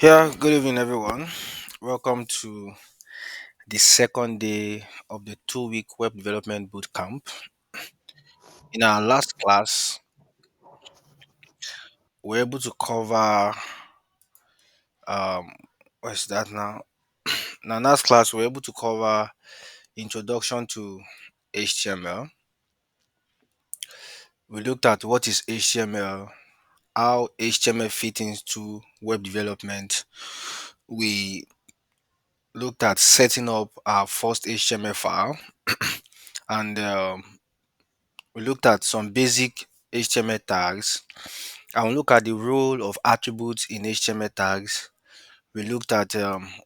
Yeah, good evening, everyone. Welcome to the second day of the 2 week web development bootcamp. In our last class, we're able to cover what's that now? In our last class, we're able to cover introduction to HTML. We looked at what is HTML, how HTML fits into web development. We looked at setting up our first HTML file and we looked at some basic HTML tags and we look at the role of attributes in HTML tags. We looked at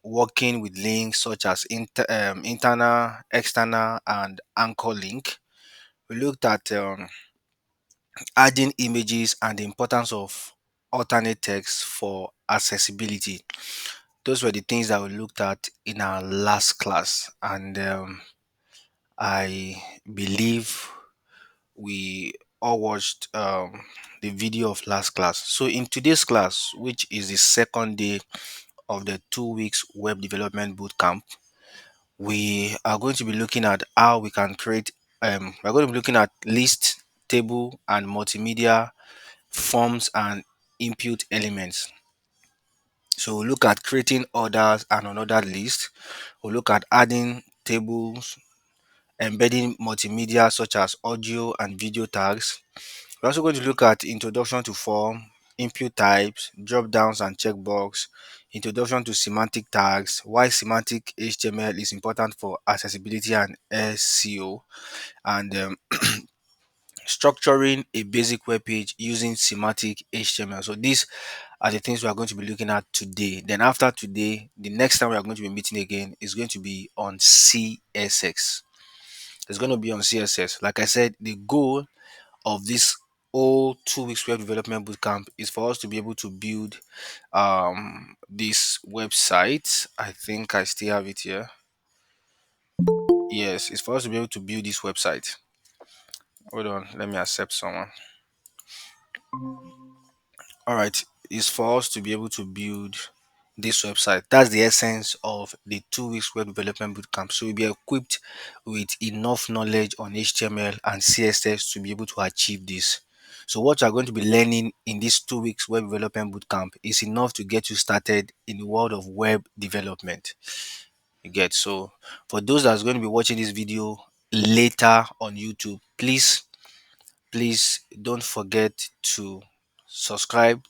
working with links such as internal, external, and anchor link. We looked at adding images and the importance of alternate text for accessibility. Those were the things that we looked at in our last class, and I believe we all watched the video of last class. So in today's class, which is the second day of the 2 weeks web development bootcamp, we are going to be looking at how we can create. We're going to be looking at list, table, and multimedia forms and input elements. So we'll look at creating orders and unordered list. We'll look at adding tables, embedding multimedia such as audio and video tags. We're also going to look at introduction to form, input types, dropdowns and checkbox, introduction to semantic tags, why semantic HTML is important for accessibility and SEO, and structuring a basic web page using semantic HTML. So these are the things we are going to be looking at today. Then after today, the next time we are going to be meeting again is going to be on CSS. It's going to be on CSS. Like I said, the goal of this whole 2 weeks web development bootcamp is for us to be able to build this website. I think I still have it here. Yes, it's for us to be able to build this website. Hold on, let me accept someone. All right, it's for us to be able to build this website. That's the essence of the 2 weeks web development bootcamp. So we'll be equipped with enough knowledge on HTML and CSS to be able to achieve this. So what you're going to be learning in this 2 weeks web development bootcamp is enough to get you started in the world of web development. You get, so for those that's going to be watching this video later on YouTube, please don't forget to subscribe,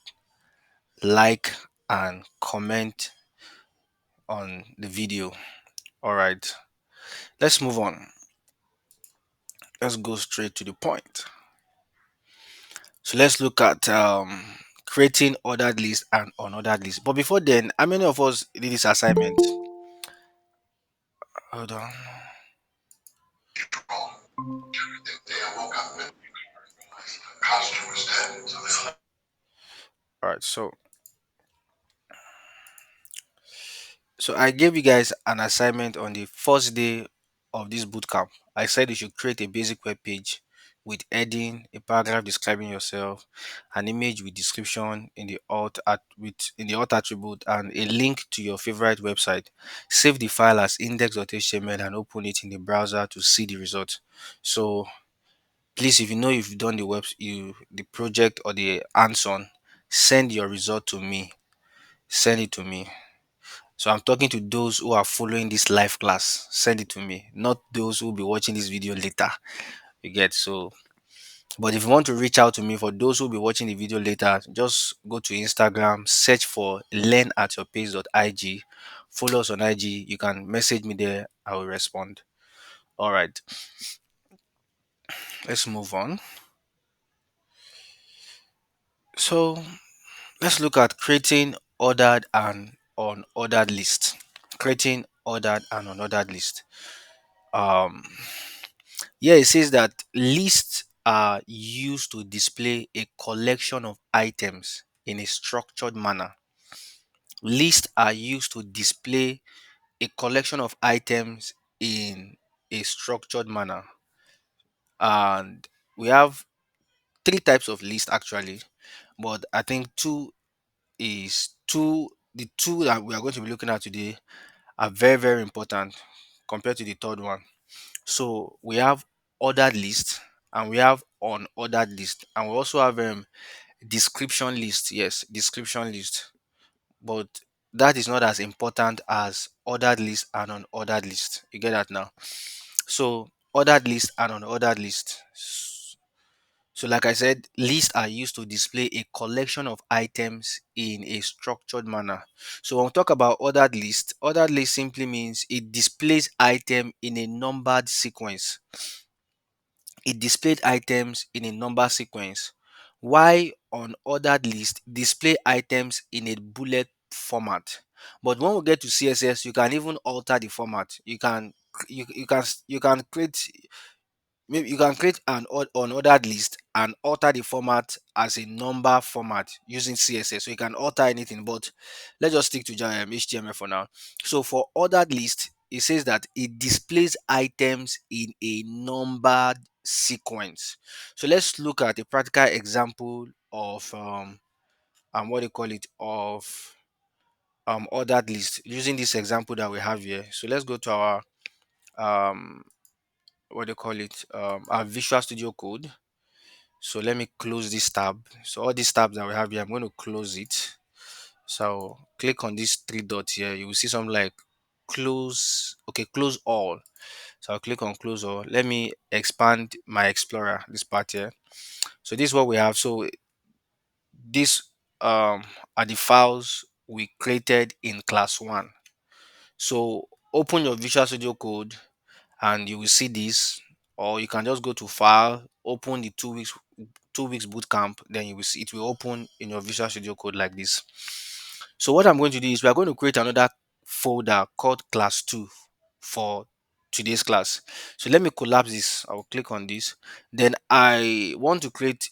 like, and comment on the video. All right, let's move on. Let's go straight to the point. So let's look at creating ordered list and unordered list. But before then, how many of us did this assignment? Hold on. All right, so I gave you guys an assignment on the first day of this bootcamp. I said you should create a basic web page with heading, a paragraph describing yourself, an image with description in the alt attribute, and a link to your favorite website. Save the file as index.html and open it in the browser to see the result. So please, if you know you've done the project or the hands-on, send your result to me. Send it to me. So I'm talking to those who are following this live class. Send it to me, not those who will be watching this video later. You get, so. But if you want to reach out to me, for those who will be watching the video later, just go to Instagram, search for learn@yourpace.ig, follow us on IG. You can message me there. I will respond. All right, let's move on. So let's look at creating ordered and unordered list. Creating ordered and unordered list. Um, Yeah, it says that lists are used to display a collection of items in a structured manner. Lists are used to display a collection of items in a structured manner. And we have three types of lists actually, but I think two the two that we are going to be looking at today are very, very important compared to the third one. So we have ordered list and we have unordered list, and we also have description list. Yes, description list, but that is not as important as ordered list and unordered list. You get that now? So ordered list and unordered list. So, like I said, lists are used to display a collection of items in a structured manner. So, when we talk about ordered list simply means it displays item in a numbered sequence. It displayed items in a number sequence. While on ordered list display items in a bullet format. But when we get to CSS, you can even alter the format. You can create, maybe you can create an ordered list and alter the format as a number format using CSS. So you can alter anything, but let's just stick to HTML for now. So for ordered list, it says that it displays items in a numbered sequence. So let's look at a practical example of what they call it, of ordered list using this example that we have here. So let's go to our um what they call it, our Visual Studio Code. So let me close this tab. So all these tabs that we have here, I'm going to close it. So click on these three dots here. You will see something like close. Okay, close all. So I'll click on close all. Let me expand my Explorer, this part here. So this is what we have. So these are the files we created in class one. So open your Visual Studio Code and you will see this, or you can just go to file, open the 2 weeks bootcamp, then you will see it will open in your Visual Studio Code like this. So what I'm going to do is we are going to create another folder called class 2 for today's class. So let me collapse this. I'll click on this. Then I want to create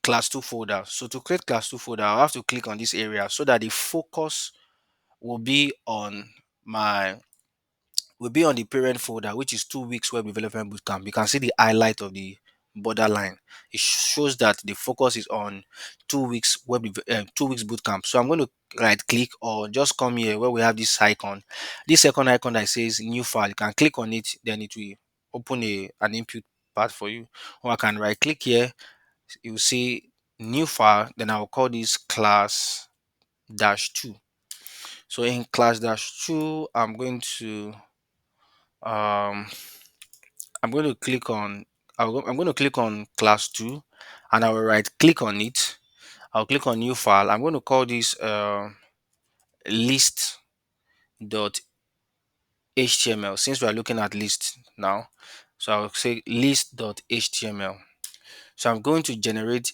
class 2 folder. So to create class 2 folder, I'll have to click on this area so that the focus will be on my will be on the parent folder, which is 2 weeks web development bootcamp. You can see the highlight of the borderline. It shows that the focus is on 2 weeks bootcamp. So I'm going to right click or just come here where we have this second icon that says new file. You can click on it, then it will open an input path for you. Or I can right click here, you will see new file, then I will call this class dash 2. So in class dash 2, um I'm going to click on class 2 and I will right click on it. I'll click on new file. I'm going to call this list.html since we are looking at list now. So I'll say list.html. So I'm going to generate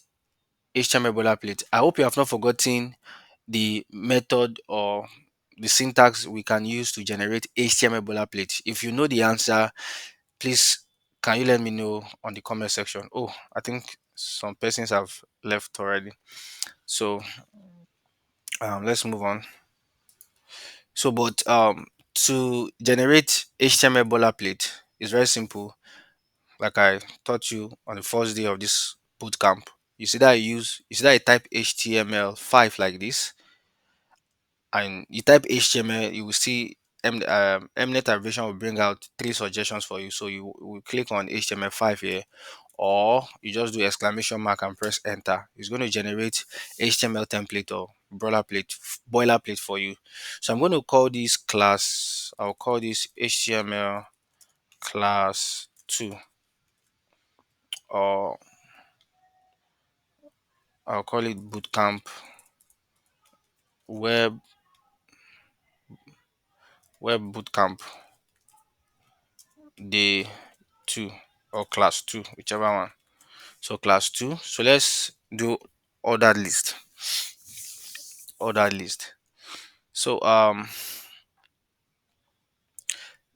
HTML boilerplate. I hope you have not forgotten the method or the syntax we can use to generate HTML boilerplate. If you know the answer, please can you let me know on the comment section. Oh, I think some persons have left already. So let's move on. So but to generate HTML boilerplate is very simple. Like I taught you on the first day of this bootcamp. You see that I type HTML5 like this, and you type HTML, you will see Mnet abbreviation will bring out three suggestions for you. So you will click on HTML5 here, or you just do exclamation mark and press enter. It's going to generate HTML template or boilerplate for you. So I'm going to call this class. I'll call this HTML class 2, or I'll call it bootcamp web bootcamp day 2, or class 2, whichever one. So class 2. So let's do ordered list. Ordered list. So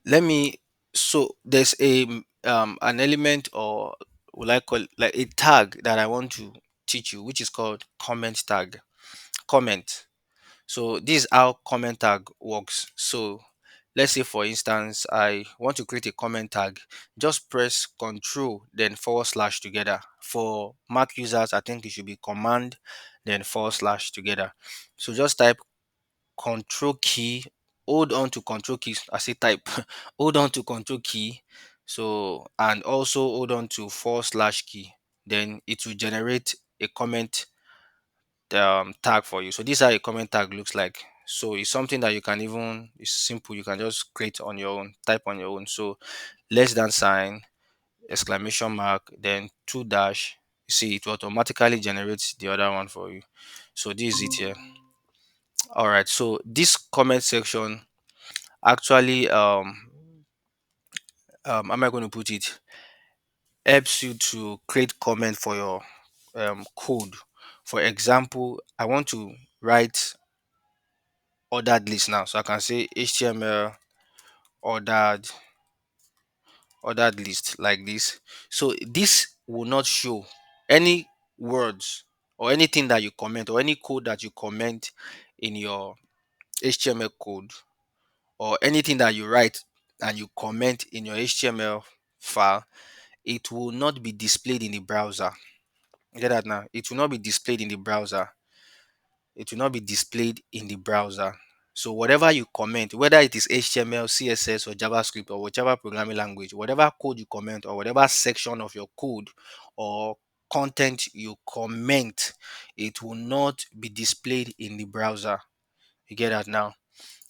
let me so there's an element, or will I call it like a tag that I want to teach you, which is called comment tag. Comment. So this is how comment tag works. So let's say for instance I want to create a comment tag. Just press control then forward slash together. For Mac users, I think it should be command then forward slash together. So just type control key, hold on to control keys. I say type, hold on to control key. So, and also hold on to forward slash key. Then it will generate a comment tag for you. So this is how a comment tag looks like. So it's something that you can even, it's simple. You can just create on your own, type on your own. So less than sign, exclamation mark, then two dash. You see, it automatically generates the other one for you. So this is it here. All right. So this comment section actually, how am I going to put it? Helps you to create comment for your code. For example, I want to write ordered list now. So I can say HTML ordered ordered list like this. So this will not show any words or anything that you comment or any code that you comment in your HTML code or anything that you write and you comment in your HTML file. It will not be displayed in the browser. Get that now? It will not be displayed in the browser. It will not be displayed in the browser. So whatever you comment, whether it is HTML, CSS, or JavaScript, or whichever programming language, whatever code you comment, or whatever section of your code or content you comment, it will not be displayed in the browser. You get that now?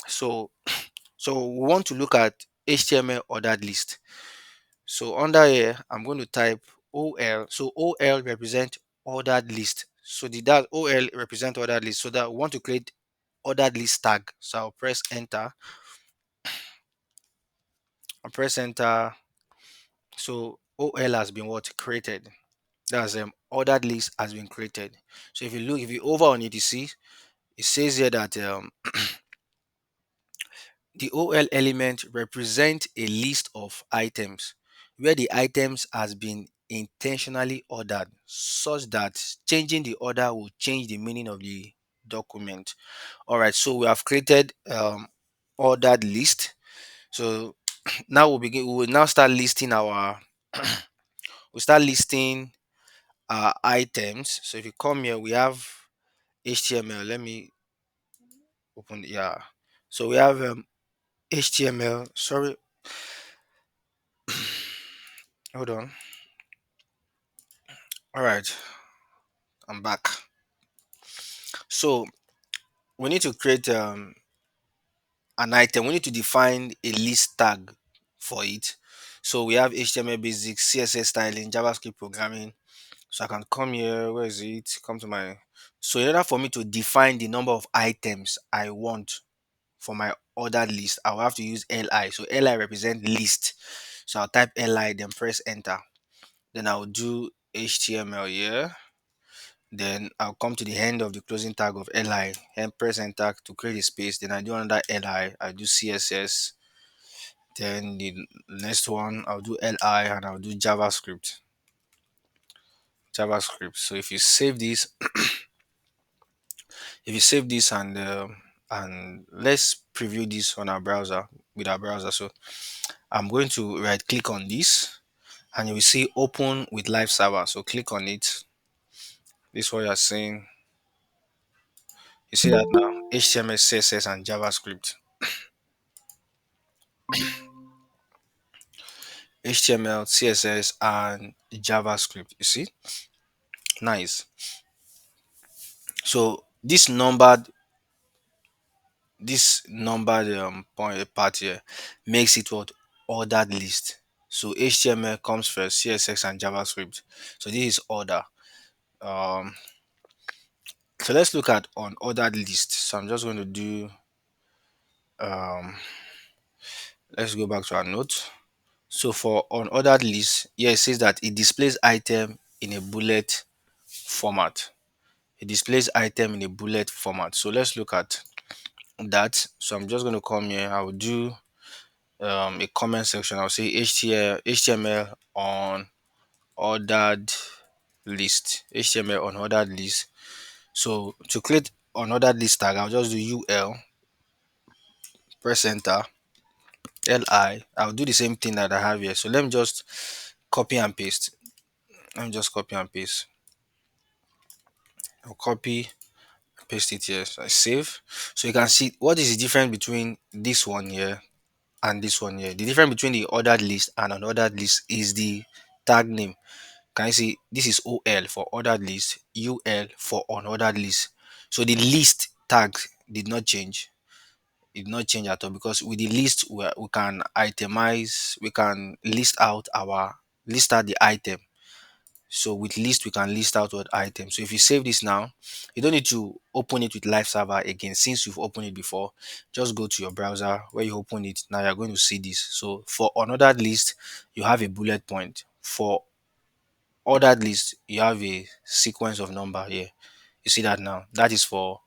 So so we want to look at HTML ordered list. So under here, I'm going to type OL. So OL represent ordered list. So the that OL represent ordered list. So that we want to create ordered list tag. So I'll press enter. I'll press enter. So OL has been what created. That's ordered list has been created. So if you look, if you over on it, you see it says here that the OL element represent a list of items where the items has been intentionally ordered such that changing the order will change the meaning of the document. All right, so we have created ordered list. So now we will now start listing our we start listing items. So if you come here, we have HTML. Let me open yeah. So we have HTML. Sorry, hold on. All right, I'm back. So we need to create an item. We need to define a list tag for it. So we have HTML basics, CSS styling, JavaScript programming. So I can come here. Where is it? Come to my. So in order for me to define the number of items I want for my ordered list, I will have to use li. So li represent list. So I'll type li, then press enter. Then I'll do HTML here. Then I'll come to the end of the closing tag of li and press enter to create a space. Then I do another li. I do CSS. Then the next one I'll do li and I'll do JavaScript. JavaScript. So if you save this and let's preview this on our browser with our browser. So I'm going to right click on this and you will see open with live server. So click on it. This is what you're saying. You see that now HTML, CSS, and JavaScript. HTML, CSS, and JavaScript. You see, nice. So this numbered point part here makes it what ordered list. So HTML comes first, CSS and JavaScript. So this is order. Um, so let's look at unordered list. So I'm just going to do. Um, let's go back to our note. So for unordered list, here it says that it displays item in a bullet format. It displays item in a bullet format. So let's look at that. So I'm just going to come here. I will do a comment section. I'll say HTML on ordered list. HTML on ordered list. So to create unordered list tag, I'll just do UL, press enter, LI. I'll do the same thing that I have here. So let me just copy and paste. Let me just copy and paste. I'll copy, paste it here. So I save. So you can see what is the difference between this one here and this one here. The difference between the ordered list and unordered list is the tag name. Can you see this is OL for ordered list, UL for unordered list. So the list tag did not change. It did not change at all because with the list we can itemize, we can list out the item. So with list, we can list out what item. So if you save this now, you don't need to open it with live server again. Since you've opened it before, just go to your browser where you open it. Now you're going to see this. So for another list, you have a bullet point. For ordered list, you have a sequence of number here. You see that now? That is for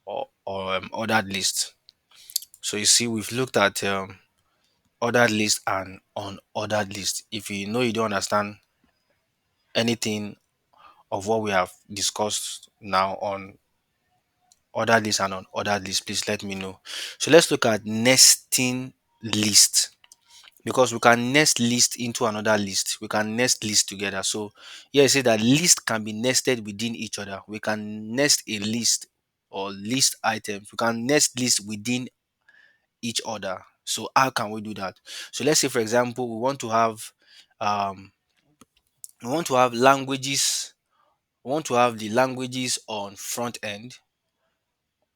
ordered list. So you see, we've looked at ordered list and unordered list. If you know you don't understand anything of what we have discussed now on ordered list and unordered list, please let me know. So let's look at nesting list because we can nest list into another list. We can nest list together. So here I say that list can be nested within each other. We can nest a list or list items. We can nest list within each other. So how can we do that? So let's say for example um we want to have languages. We want to have the languages on front end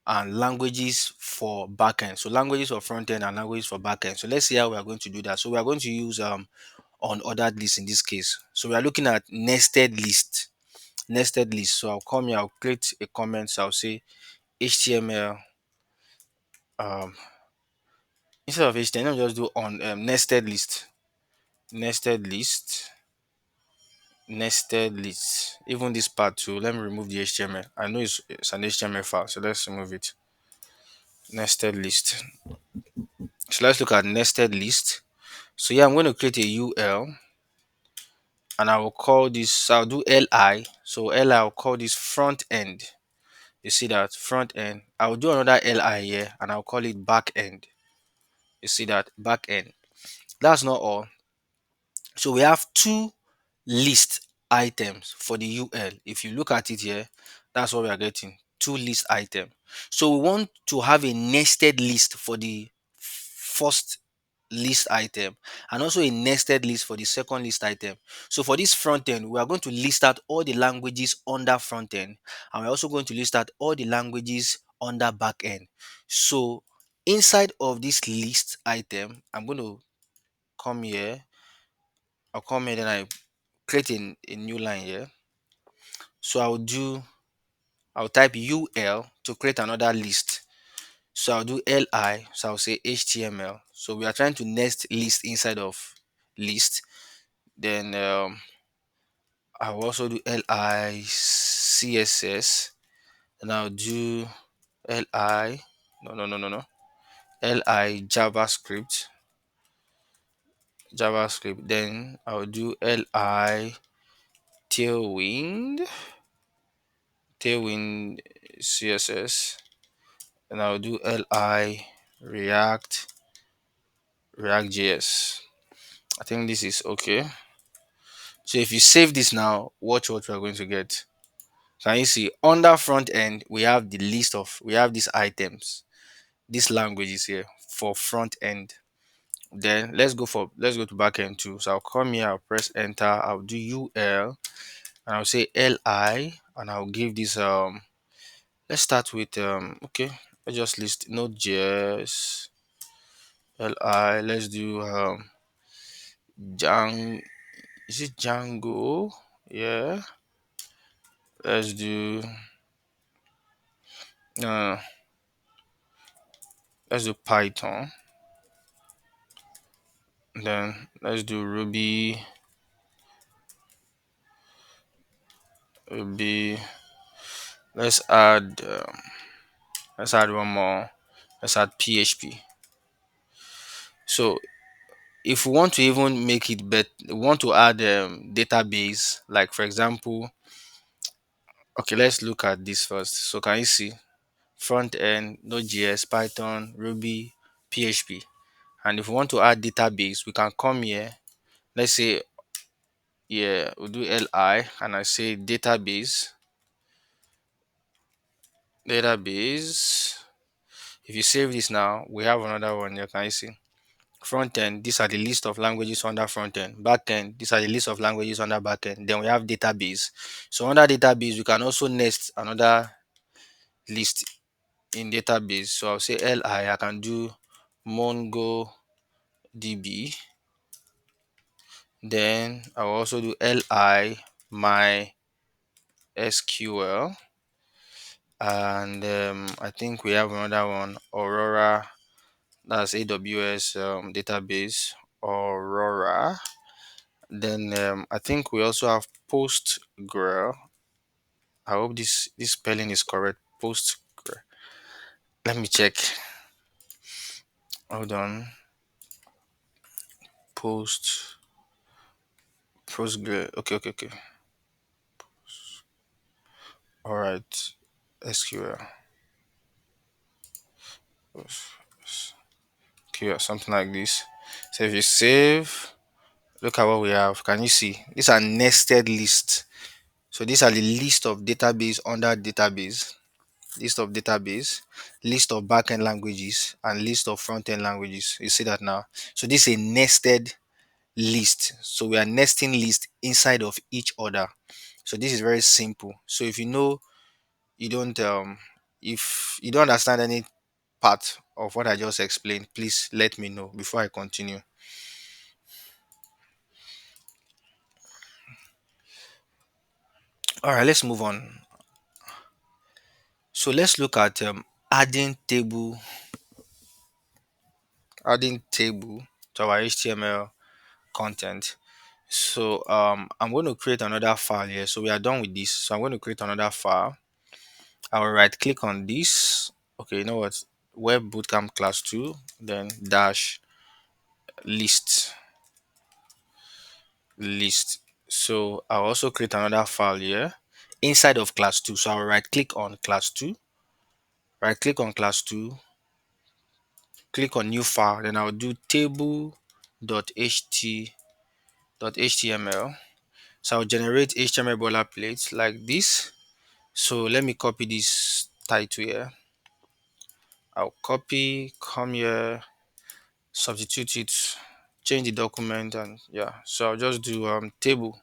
and languages for backend. So languages for front end and languages for backend. So let's see how we are going to do that. So we are going to use unordered list in this case. So we are looking at nested list. Nested list. So I'll come here, I'll create a comment. So I'll say HTML. Um, Instead of HTML, let me just do on nested list. Nested list. Nested list. Even this part too. Let me remove the HTML. I know it's an HTML file, so let's remove it. Nested list. So let's look at nested list. So yeah, I'm going to create a UL and I will call this, I'll do LI. So LI, I'll call this front end. You see that front end. I'll do another LI here and I'll call it back end. You see that back end. That's not all. So we have two list items for the UL. If you look at it here, that's what we are getting. Two list item. So we want to have a nested list for the first list item and also a nested list for the second list item. So for this front end, we are going to list out all the languages under front end and we're also going to list out all the languages under back end. So inside of this list item, I'm going to come here. I'll come here, then I create a new line here. So I'll type UL to create another list. So I'll do LI, so I'll say HTML. So we are trying to nest list inside of list. Then I will also do LI CSS, and I'll do LI no LI JavaScript. Then I'll do LI Tailwind Tailwind CSS, and I'll do LI React JS. I think this is okay. So if you save this now, watch what we're going to get. Can you see under front end we have these items, these languages here for front end. Then let's go to back end too. So I'll come here, I'll press enter, I'll do UL and I'll say LI and I'll give this let's start with okay, let's just list Node.js LI. Let's do Django. Is it Django? Yeah. Let's do uh let's do Python. Then let's do Ruby. Let's add one more. Let's add PHP. So if we want to even make it better, we want to add database, like for example, okay, let's look at this first. So can you see front end, Node.js, Python, Ruby, PHP. And if we want to add database, we can come here. Let's say, yeah, we'll do LI and I say database. database. If you save this now, we have another one here. Can you see? Front end, these are the list of languages under front end. Back end, these are the list of languages under back end. Then we have database. So under database, we can also nest another list in database. So I'll say I can do MongoDB. Then I'll also do my SQL. And I think we have another one, Aurora. That's AWS database, Aurora. Then I think we also have Postgre. I hope this spelling is correct. Postgre. Let me check. Hold on. Post Postgre. Okay, okay, okay. All right. SQL. SQL, something like this. So if you save, look at what we have. Can you see? These are nested lists. So these are the list of database under database, list of database, list of backend languages, and list of front-end languages. You see that now? So this is a nested list. So we are nesting list inside of each other. So this is very simple. So if you know you don't if you don't understand any part of what I just explained, please let me know before I continue. All right, let's move on. So let's look at adding table to our HTML content. So I'm going to create another file here. So we are done with this. So I'm going to create another file. I'll right click on this. Okay, you know what? Web Bootcamp class 2, then dash list. So I'll also create another file here inside of class 2. So I'll right click on class 2, right click on class 2, click on new file, then I'll do table.html. So I'll generate HTML boilerplate like this. So let me copy this title here. I'll copy, come here, substitute it, change the document, and yeah. So I'll just do tables.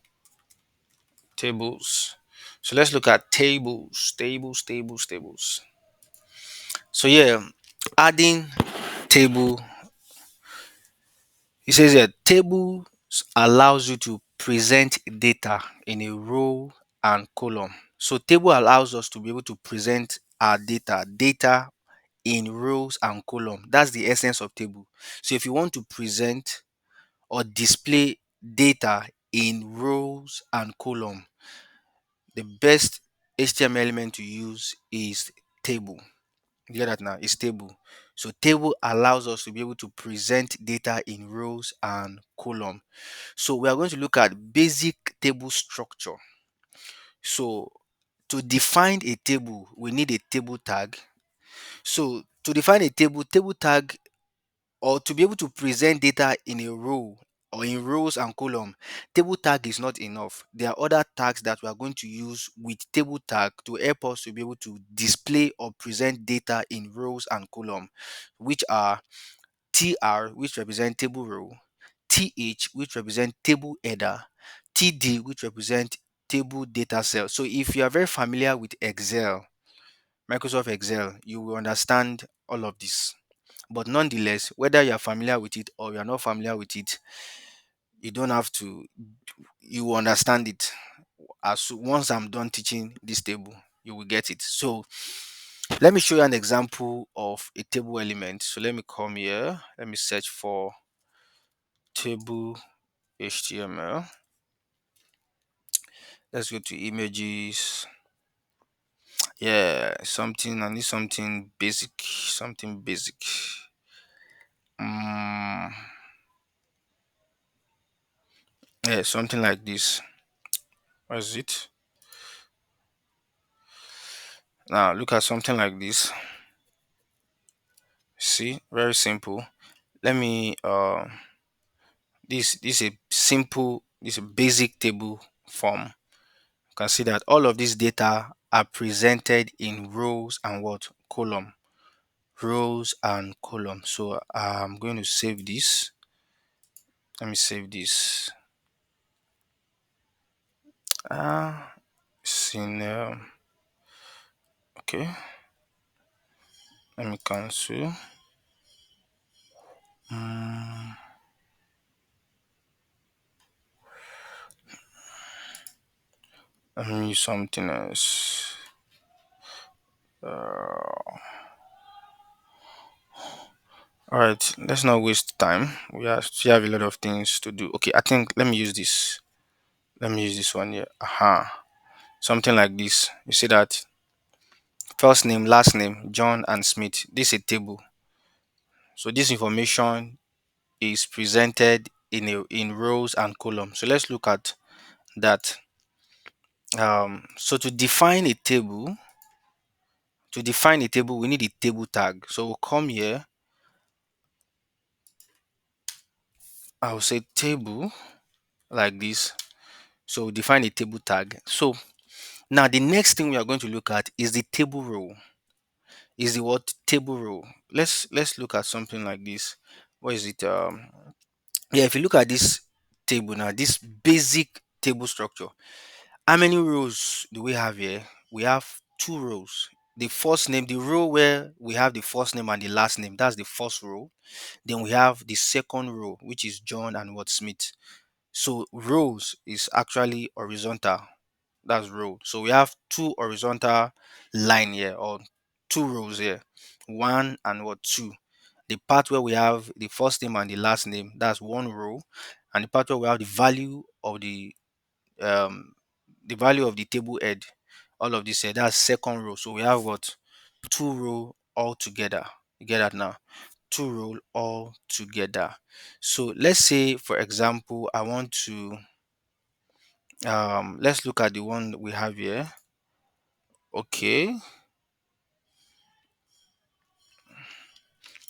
So let's look at tables. So yeah, adding table. It says here tables allows you to present data in a row and column. So table allows us to be able to present our data in rows and column. That's the essence of table. So if you want to present or display data in rows and column, the best HTML element to use is table. You get that now? It's table. So table allows us to be able to present data in rows and column. So we are going to look at basic table structure. So to define a table, we need a table tag. So to define a table tag, or to be able to present data in a row or in rows and column, table tag is not enough. There are other tags that we are going to use with table tag to help us to be able to display or present data in rows and column, which are tr, which represent table row, th, which represent table header, td, which represent table data cell. So if you are very familiar with Excel, Microsoft Excel, you will understand all of this. But nonetheless, whether you are familiar with it or you are not familiar with it, you don't have to, you will understand it. Once I'm done teaching this table, you will get it. So let me show you an example of a table element. So let me come here. Let me search for table HTML. Let's go to images. Yeah, I need something basic. Something basic. Mm, yeah, something like this. What is it? Now look at something like this. See, very simple. Let me this is a simple, this is a basic table form. You can see that all of this data are presented in rows and what? Column. Rows and column. So I'm going to save this. Let me save this. It's in, okay. Let me cancel. Let me use something else. All right, let's not waste time. We have a lot of things to do. Okay, I think let me use this. Let me use this one here. Aha. Something like this. You see that first name, last name, John and Smith. This is a table. So this information is presented in rows and columns. So let's look at that. So to define a table, we need a table tag. So we'll come here. I'll say table like this. So we'll define a table tag. So now the next thing we are going to look at is the table row. Is the what table row? Let's look at something like this. What is it? Yeah, if you look at this table now, this basic table structure, how many rows do we have here? We have two rows. The first name, the row where we have the first name and the last name, that's the first row. Then we have the second row, which is John and what Smith. So rows is actually horizontal. That's row. So we have two horizontal line here or two rows here. One and what two. The part where we have the first name and the last name, that's one row. And the part where we have um the value of the table head, all of this here, that's second row. So we have what? Two row all together. You get that now? Two row all together. So let's say for example I want to let's look at the one we have here. Okay.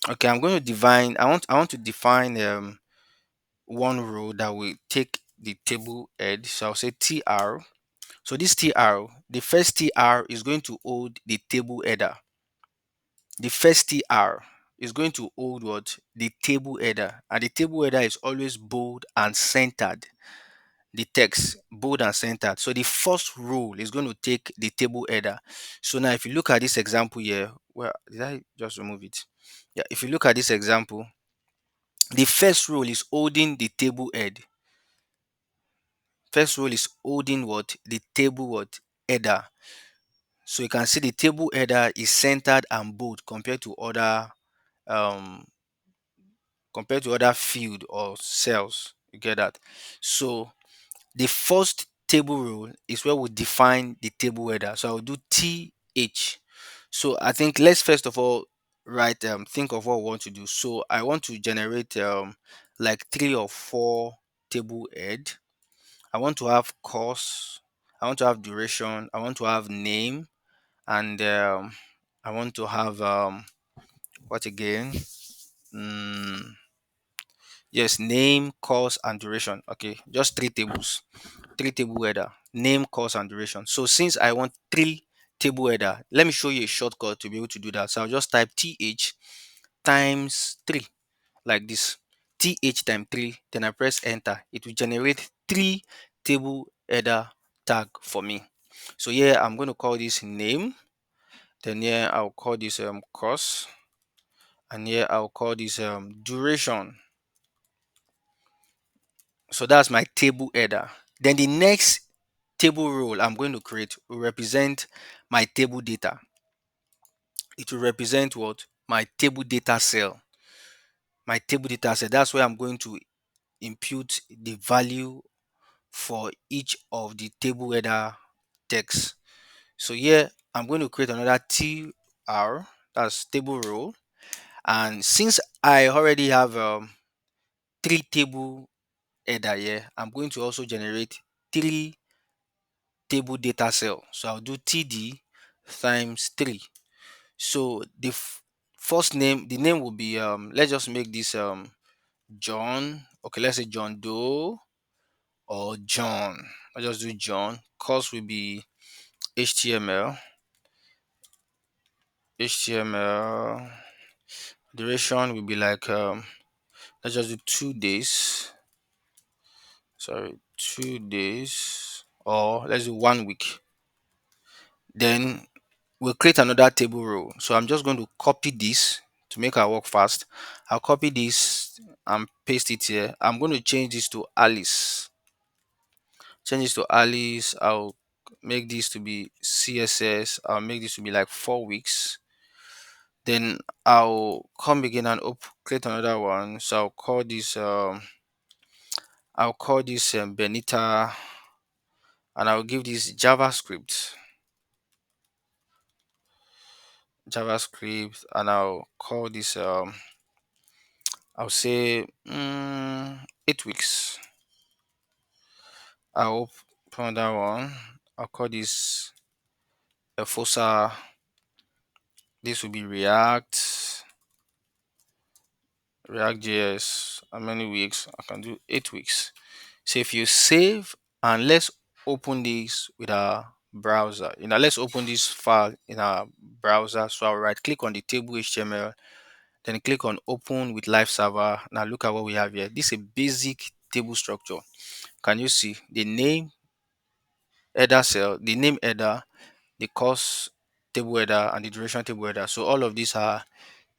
Okay, I'm going to define I want to define one row that will take the table head. So I'll say tr. So this tr, the first tr is going to hold the table header. The first tr is going to hold what? The table header. And the table header is always bold and centered. The text bold and centered. So the first row is going to take the table header. So now if you look at this example here, well, did I just remove it? Yeah, if you look at this example, the first row is holding the table head. First row is holding what? The table what? Header. So you can see the table header is centered and bold um compared to other field or cells. You get that? So the first table row is where we define the table header. So I'll do th. So I think let's first of all write think of what we want to do. So I want to generate like three or four table head. I want to have course, I want to have duration, I want to have name, and I want to have what again? Mm, yes, name, course, and duration. Okay, just three tables, three table header, name, course, and duration. So since I want three table header, let me show you a shortcut to be able to do that. So I'll just type th times 3 like this. Th times 3, then I press enter. It will generate three table header tag for me. So here I'm going to call this name, then here I'll call this course, and here I'll call this duration. So that's my table header. Then the next table role I'm going to create will represent my table data. It will represent what? My table data cell. My table data cell. That's where I'm going to impute the value for each of the table header text. So here I'm going to create another tr, that's table row. And since I already have three table header here, I'm going to also generate three table data cell. So I'll do td times 3. So the first name, the name will be let's just make this John. Okay, let's say John Doe or John. I'll just do John. Course will be HTML. HTML duration will be like let's just do 2 days. Sorry, 2 days, or let's do 1 week. Then we'll create another table row. So I'm just going to copy this to make our work fast. I'll copy this and paste it here. I'm going to change this to Alice. Change this to Alice. I'll make this to be CSS. I'll make this to be like 4 weeks. Then I'll come again and create another one. So I'll call this Benita, and I'll give this JavaScript, and I'll call this I'll say 8 weeks. I'll open that one. I'll call this Fossa. This will be React.js. How many weeks? I can do 8 weeks. So if you save, and let's open this with our browser. Let's open this file in our browser. So I'll right click on the table HTML, then click on open with live server. Now look at what we have here. This is a basic table structure. Can you see the name header cell, the name header, the course table header, and the duration table header? So all of these are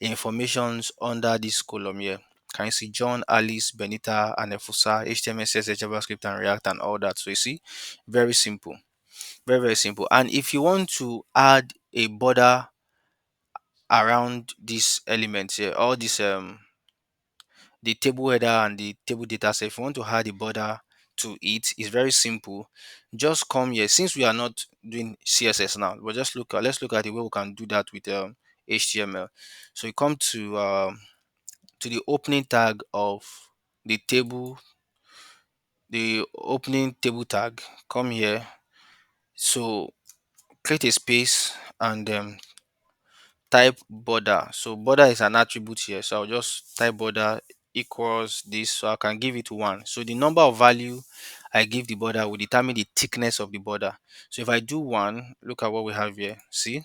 informations under this column here. Can you see John, Alice, Benita, and Efusa, HTML, CSS, JavaScript, and React, and all that? So you see, very simple, very very simple. And if you want to add a border around these elements here, all this the table header and the table data set, if you want to add a border to it, it's very simple. Just come here. Since we are not doing CSS now, but let's look at the way we can do that with HTML. So you come to the opening tag of the table, the opening table tag. Come here. So create a space and type border. So border is an attribute here. So I'll just type border equals this. So I can give it 1. So the number of value I give the border will determine the thickness of the border. So if I do 1, look at what we have here. See?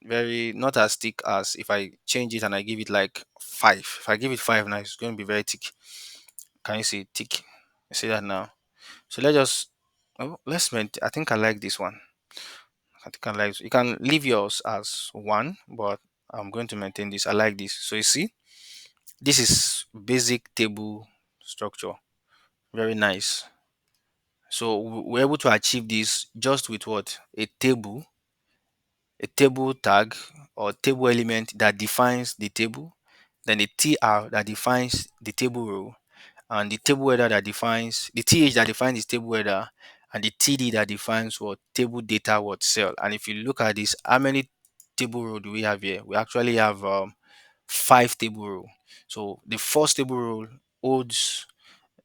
Very not as thick as if I change it and I give it like 5. If I give it 5 now, it's going to be very thick. Can you see thick? You see that now? So I think I like this one. I think I like, you can leave yours as 1, but I'm going to maintain this. I like this. So you see, this is basic table structure. Very nice. So we're able to achieve this just with what? A table tag or table element that defines the table, then a tr that defines the table row, and the table header that defines the th that defines the table header, and the td that defines what table data what cell. And if you look at this, how many table row do we have here? We actually have 5 table row. So the first table row holds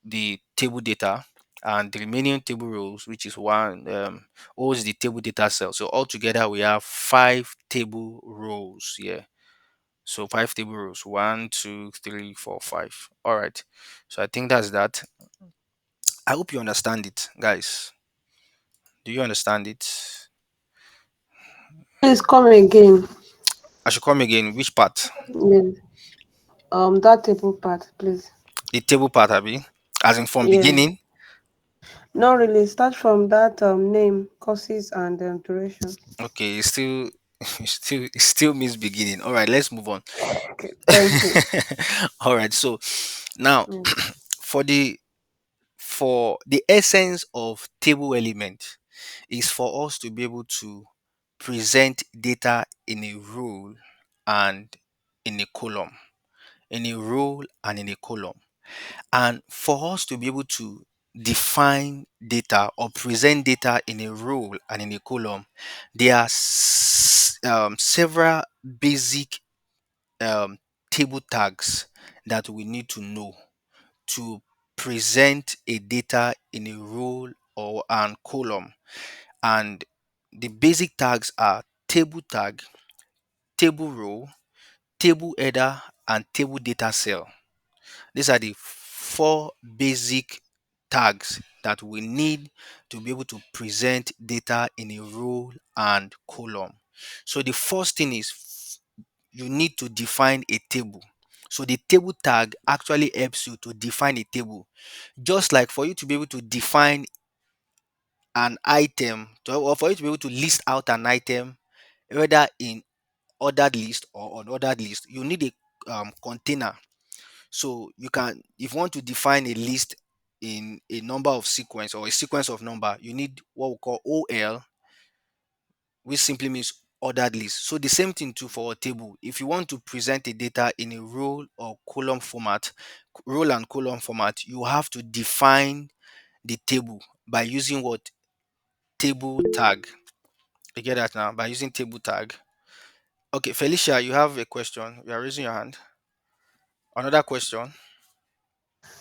the table data, and the remaining table rows, which is one, holds the table data cell. So altogether we have 5 table rows here. So 5 table rows, 1, 2, 3, 4, 5. All right. So I think that's that. I hope you understand it, guys. Do you understand it? Please come again. I should come again. Which part? Yes. That table part, please. The table part, Abby. As in from Yes. beginning. Not really. Start from that name, courses, and duration. Okay, it still it still means beginning. All right, let's move on. Okay. Thank you. All right. So now Yes. for the essence of table element is for us to be able to present data in a row and in a column, in a row and in a column. And for us to be able to define data or present data in a row and in a column, there are several basic um, table tags that we need to know to present a data in a row or and column. And the basic tags are table tag, table row, table header, and table data cell. These are the 4 basic tags that we need to be able to present data in a row and column. So the first thing is you need to define a table. So the table tag actually helps you to define a table. Just like for you to be able to define an item, or for you to be able to list out an item, whether in ordered list or unordered list, you need a container. So you can, if you want to define a list in a number of sequence or a sequence of number, you need what we call OL, which simply means ordered list. So the same thing too for a table. If you want to present a data in a row or column format, row and column format, you have to define the table by using what? Table tag. You get that now? By using table tag. Okay, Felicia, you have a question. You are raising your hand. Another question.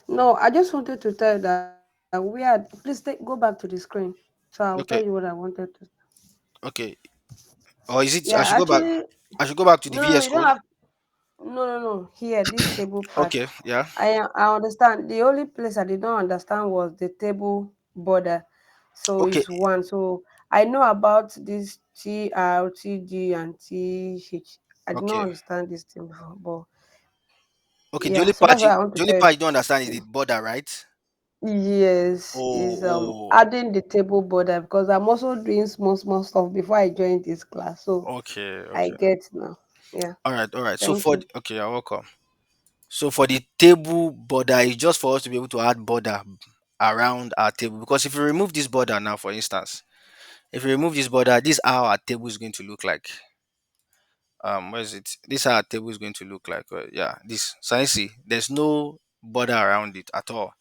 No, I just wanted to tell you that please go back to the screen. So I'll tell you what I Okay, wanted to. okay. Or is it Yeah, I should go back? actually, I should go back to the no, no, VS you don't code. have. No, no, no. Here, this table part. Okay, yeah. I understand. The only place I did not understand was the table border. So Okay, it's one. So I know about this TR, TG, and TH. I did not okay. understand this thing before, but Okay, yeah. So that's why I want to the only tell you. part you don't understand is the border, right? Yes, Oh, is oh, adding the table border because I'm also doing small small stuff before I join this class. So okay, I okay. get now. Yeah. All right, all right. So Thank you. okay, you're welcome. So for the table border, it's just for us to be able to add border around our table. Because if you remove this border now, for instance, if you remove this border, this is how our table is going to look like. Where is it? This is how our table is going to look like. Yeah, this. So you see, there's no border around it at all.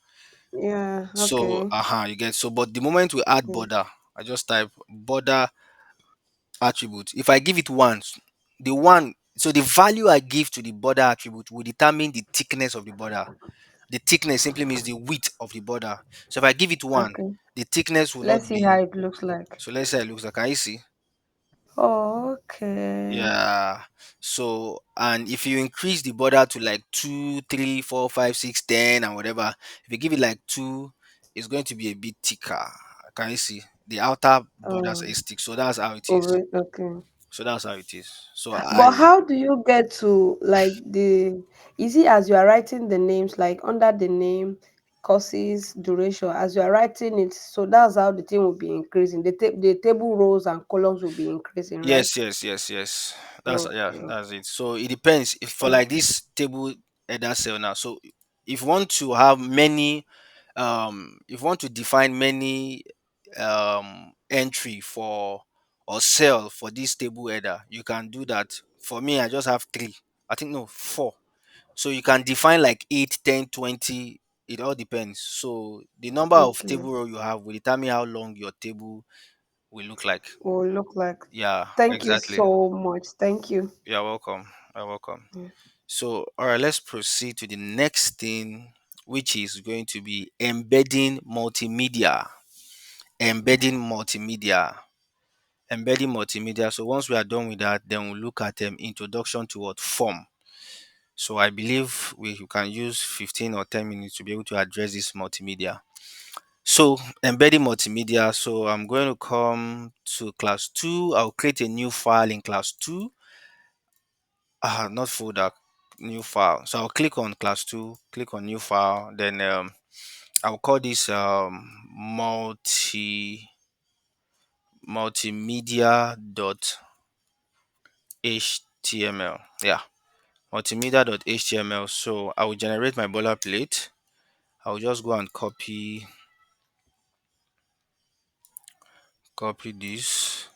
Yeah. So, Okay. you get, so. But the moment we add Yeah. border, I just type border attribute. If I give it once, the one, so the value I give to the border attribute will determine the thickness of the border. The thickness simply means the width of the border. So if I give it one, Okay. the thickness will Let's not see how be. it looks like. So let's say it looks like. Can you see? Okay. Yeah. So, and if you increase the border to like 2, 3, 4, 5, 6, 10, and whatever, if you give it like two, it's going to be a bit thicker. Can you see? The outer borders Oh, is thick. So that's how it is. over. Okay. So that's how it is. So But how do you get to like the? Is it as you are writing the names, like under the name, courses, duration, as you are writing it? So that's how the thing will be increasing. The table rows and columns will be increasing, right? yes, yes, yes, yes. That's, yeah, Okay. that's it. So it depends. If for like Okay. this table header cell now, so if you want to have many, if you want to define many entry for or cell for this table header, you can do that. For me, I just have three. I think no, four. So you can define like 8, 10, 20. It all depends. So the number of Okay. table row you have will determine how long your table will look like. Will look like. Yeah, Thank you exactly. so much. Thank you. You're welcome. You're welcome. Yeah. So, all right, let's proceed to the next thing, which is going to be embedding multimedia. Embedding multimedia. Embedding multimedia. So, once we are done with that, then we'll look at introduction to what form. So, I believe we can use 15 or 10 minutes to be able to address this multimedia. So, embedding multimedia. So, I'm going to come to class 2. I'll create a new file in class 2. Not folder, new file. So I'll click on class 2, click on new file, then I'll call this multimedia.html. Yeah, multimedia.html. So I will generate my boilerplate. I'll just go and copy this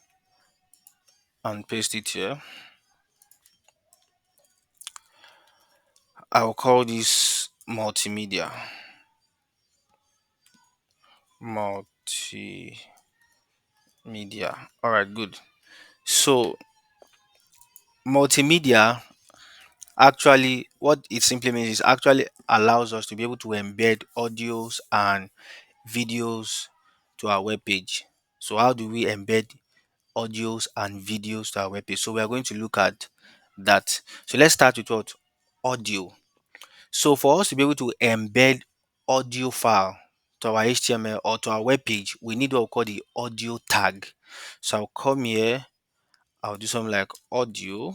and paste it here. I'll call this multimedia. All right, good. So multimedia, actually, what it simply means is actually allows us to be able to embed audios and videos to our web page. So how do we embed audios and videos to our web page? So we are going to look at that. So let's start with what? Audio. So for us to be able to embed audio file to our HTML or to our web page, we need what we call the audio tag. So I'll come here, I'll do something like audio.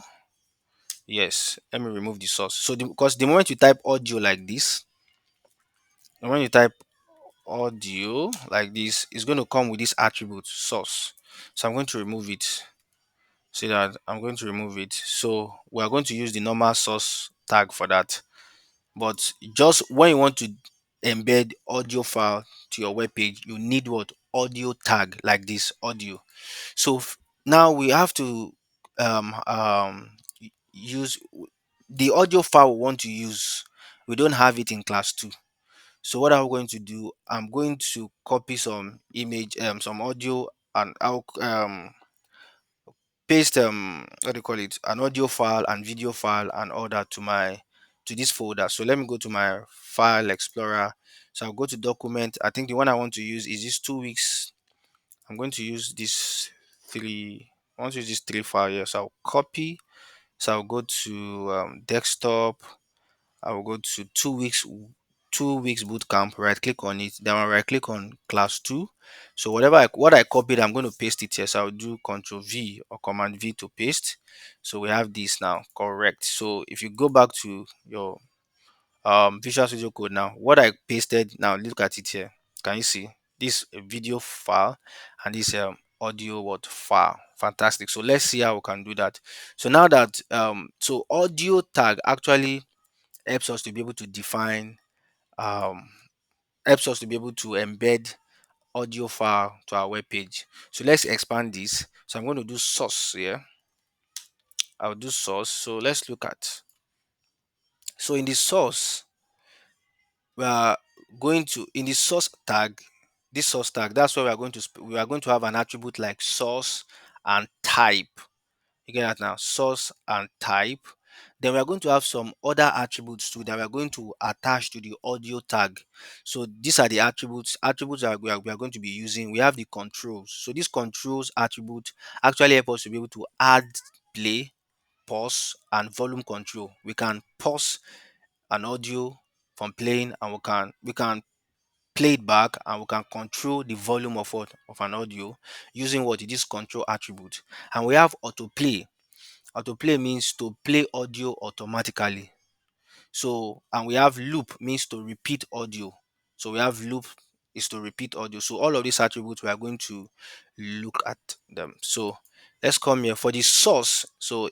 Yes, let me remove the source. So because the moment you type audio like this, and when you type audio like this, it's going to come with this attribute source. So I'm going to remove it. See that I'm going to remove it. So we are going to use the normal source tag for that. But just when you want to embed audio file to your web page, you need what audio tag like this audio. So now we have to use the audio file we want to use. We don't have it in class 2. So what I'm going to do, I'm going to copy some image, some audio, and I'll paste what do you call it, an audio file and video file and all that to this folder. So let me go to my file explorer. So I'll go to document. I think the one I want to use is this 2 weeks. I'm going to use this three. I want to use this three file here. So I'll copy. So I'll go to desktop. I will go to 2 weeks, 2 weeks bootcamp, right click on it, then I'll right click on class 2. So what I copied, I'm going to paste it here. So I'll do Control V or Command V to paste. So we have this now, correct. So if you go back to your Visual Studio Code now, what I pasted now, look at it here. Can you see this video file and this audio what file? Fantastic. So let's see how we can do that. So now that so audio tag actually helps us to be able to define um helps us to be able to embed audio file to our web page. So let's expand this. So I'm going to do source here. I'll do source. So let's look at, so in the source we are going to, in the source tag, this source tag, that's where we are going to we are going to have an attribute like source and type. You get that now? Source and type. Then we are going to have some other attributes too that we are going to attach to the audio tag. So these are the attributes that we are going to be using. We have the controls. So these controls attribute actually help us to be able to add play, pause, and volume control. We can pause an audio from playing, and we can play it back, and we can control the volume of what of an audio using what this control attribute. And we have autoplay. Autoplay means to play audio automatically. So, and we have loop means to repeat audio. So we have loop is to repeat audio. So all of these attributes we are going to look at them. So let's come here for the source. So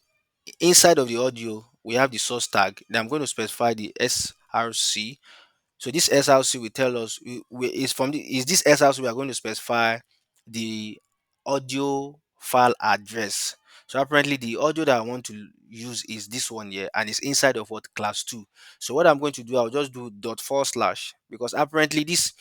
inside of the audio, we have the source tag. Then I'm going to specify the src. So this SRC will tell us is from is this SRC we are going to specify the audio file address. So apparently the audio that I want to use is this one here, and it's inside of what class 2. So what I'm going to do, I'll just do dot forward slash, because apparently this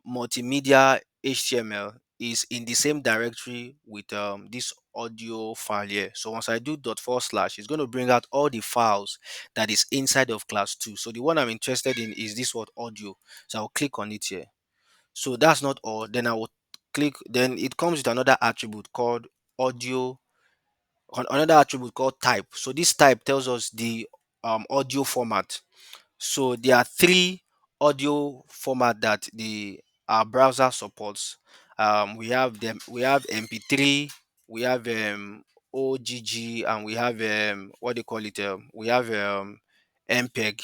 multimedia HTML is in the same directory with this audio file here. So once I do dot forward slash, it's going to bring out all the files that is inside of class 2. So the one I'm interested in is this word audio. So I'll click on it here. So that's not all. Then I will click, then it comes with another attribute called audio, another attribute called type. So this type tells us the audio format. So there are three audio format that the our browser supports. We have MP3, we have OGG, and we have what they call it. We have MPEG.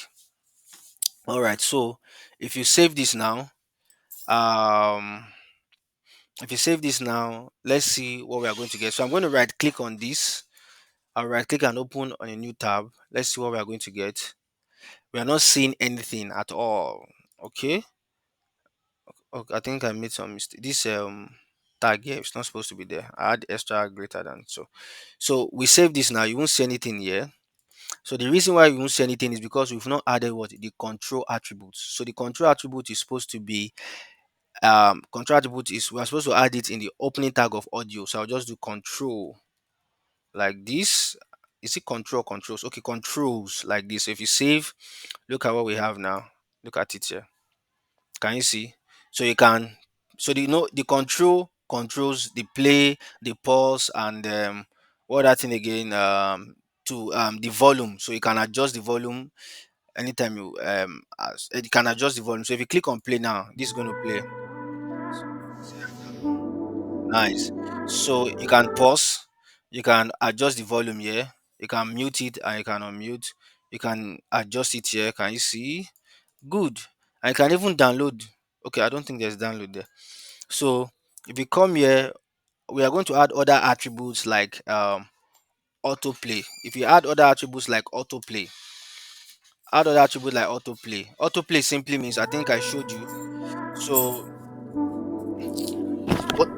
All right. So if you save this now, um, if you save this now, let's see what we are going to get. So I'm going to right click on this. I'll right click and open on a new tab. Let's see what we are going to get. We are not seeing anything at all. Okay. Okay, I think I made some mistake. This tag here is not supposed to be there. I had extra greater than, so we save this now. You won't see anything here. So the reason why you won't see anything is because we've not added what the control attributes. So the control attribute is supposed to be control attribute is we're supposed to add it in the opening tag of audio. So I'll just do control like this. Is it control controls? Okay, controls like this. So if you save, look at what we have now. Look at it here. Can you see? So you can, so the the control controls the play, the pause, and what that thing again, to the volume. So you can adjust the volume anytime you can adjust the volume. So if you click on play now, this is going to play. Nice. So you can pause, you can adjust the volume here, you can mute it and you can unmute. You can adjust it here. Can you see? Good. And you can even download. Okay, I don't think there's download there. So if you come here, we are going to add other attributes like autoplay. If you add other attributes like autoplay, add other attributes like autoplay. Autoplay simply means, I think I showed you. So what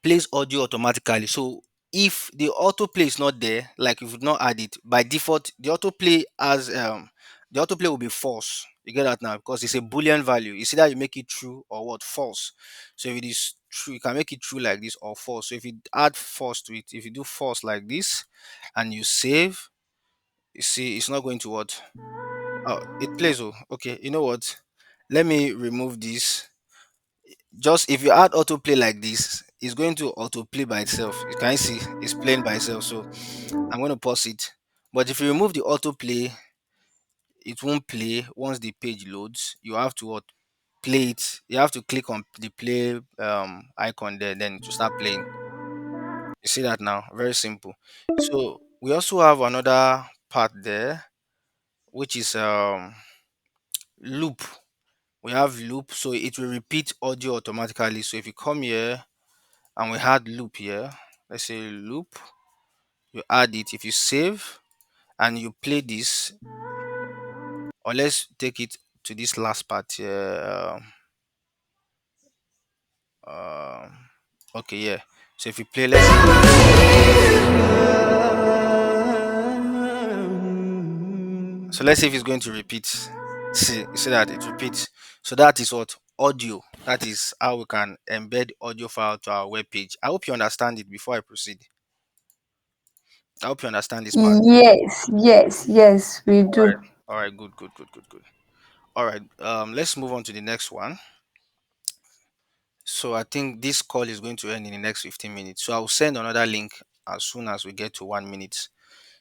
plays audio automatically. So if the autoplay is not there, like if you not add it, by default the autoplay has the autoplay will be false. You get that now because it's a boolean value. You see that you make it true or what false. So if it is true, you can make it true like this or false. So if you add false to it, if you do false like this and you save, you see it's not going to what? Oh, it plays. Oh, okay. You know what? Let me remove this. Just if you add autoplay like this, it's going to autoplay by itself. You can see it's playing by itself. So I'm going to pause it. But if you remove the autoplay, it won't play once the page loads. You have to what? Play it. You have to click on the play icon there, then to start playing. You see that now? Very simple. So we also have another part there, which is loop. We have loop, so it will repeat audio automatically. So if you come here and we had loop here, let's say loop, you add it. If you save and you play this, or let's take it to this last part here. Um, okay, yeah. So if you play, let's see. So let's see if it's going to repeat. See, you see that it repeats. So that is what audio. That is how we can embed audio file to our web page. I hope you understand it before I proceed. I hope you understand this part. Yes, yes, yes, we All right. do. All right. Good. Good. Good. Good. Good. All right. Let's move on to the next one. So I think this call is going to end in the next 15 minutes. So I'll send another link as soon as we get to 1 minute.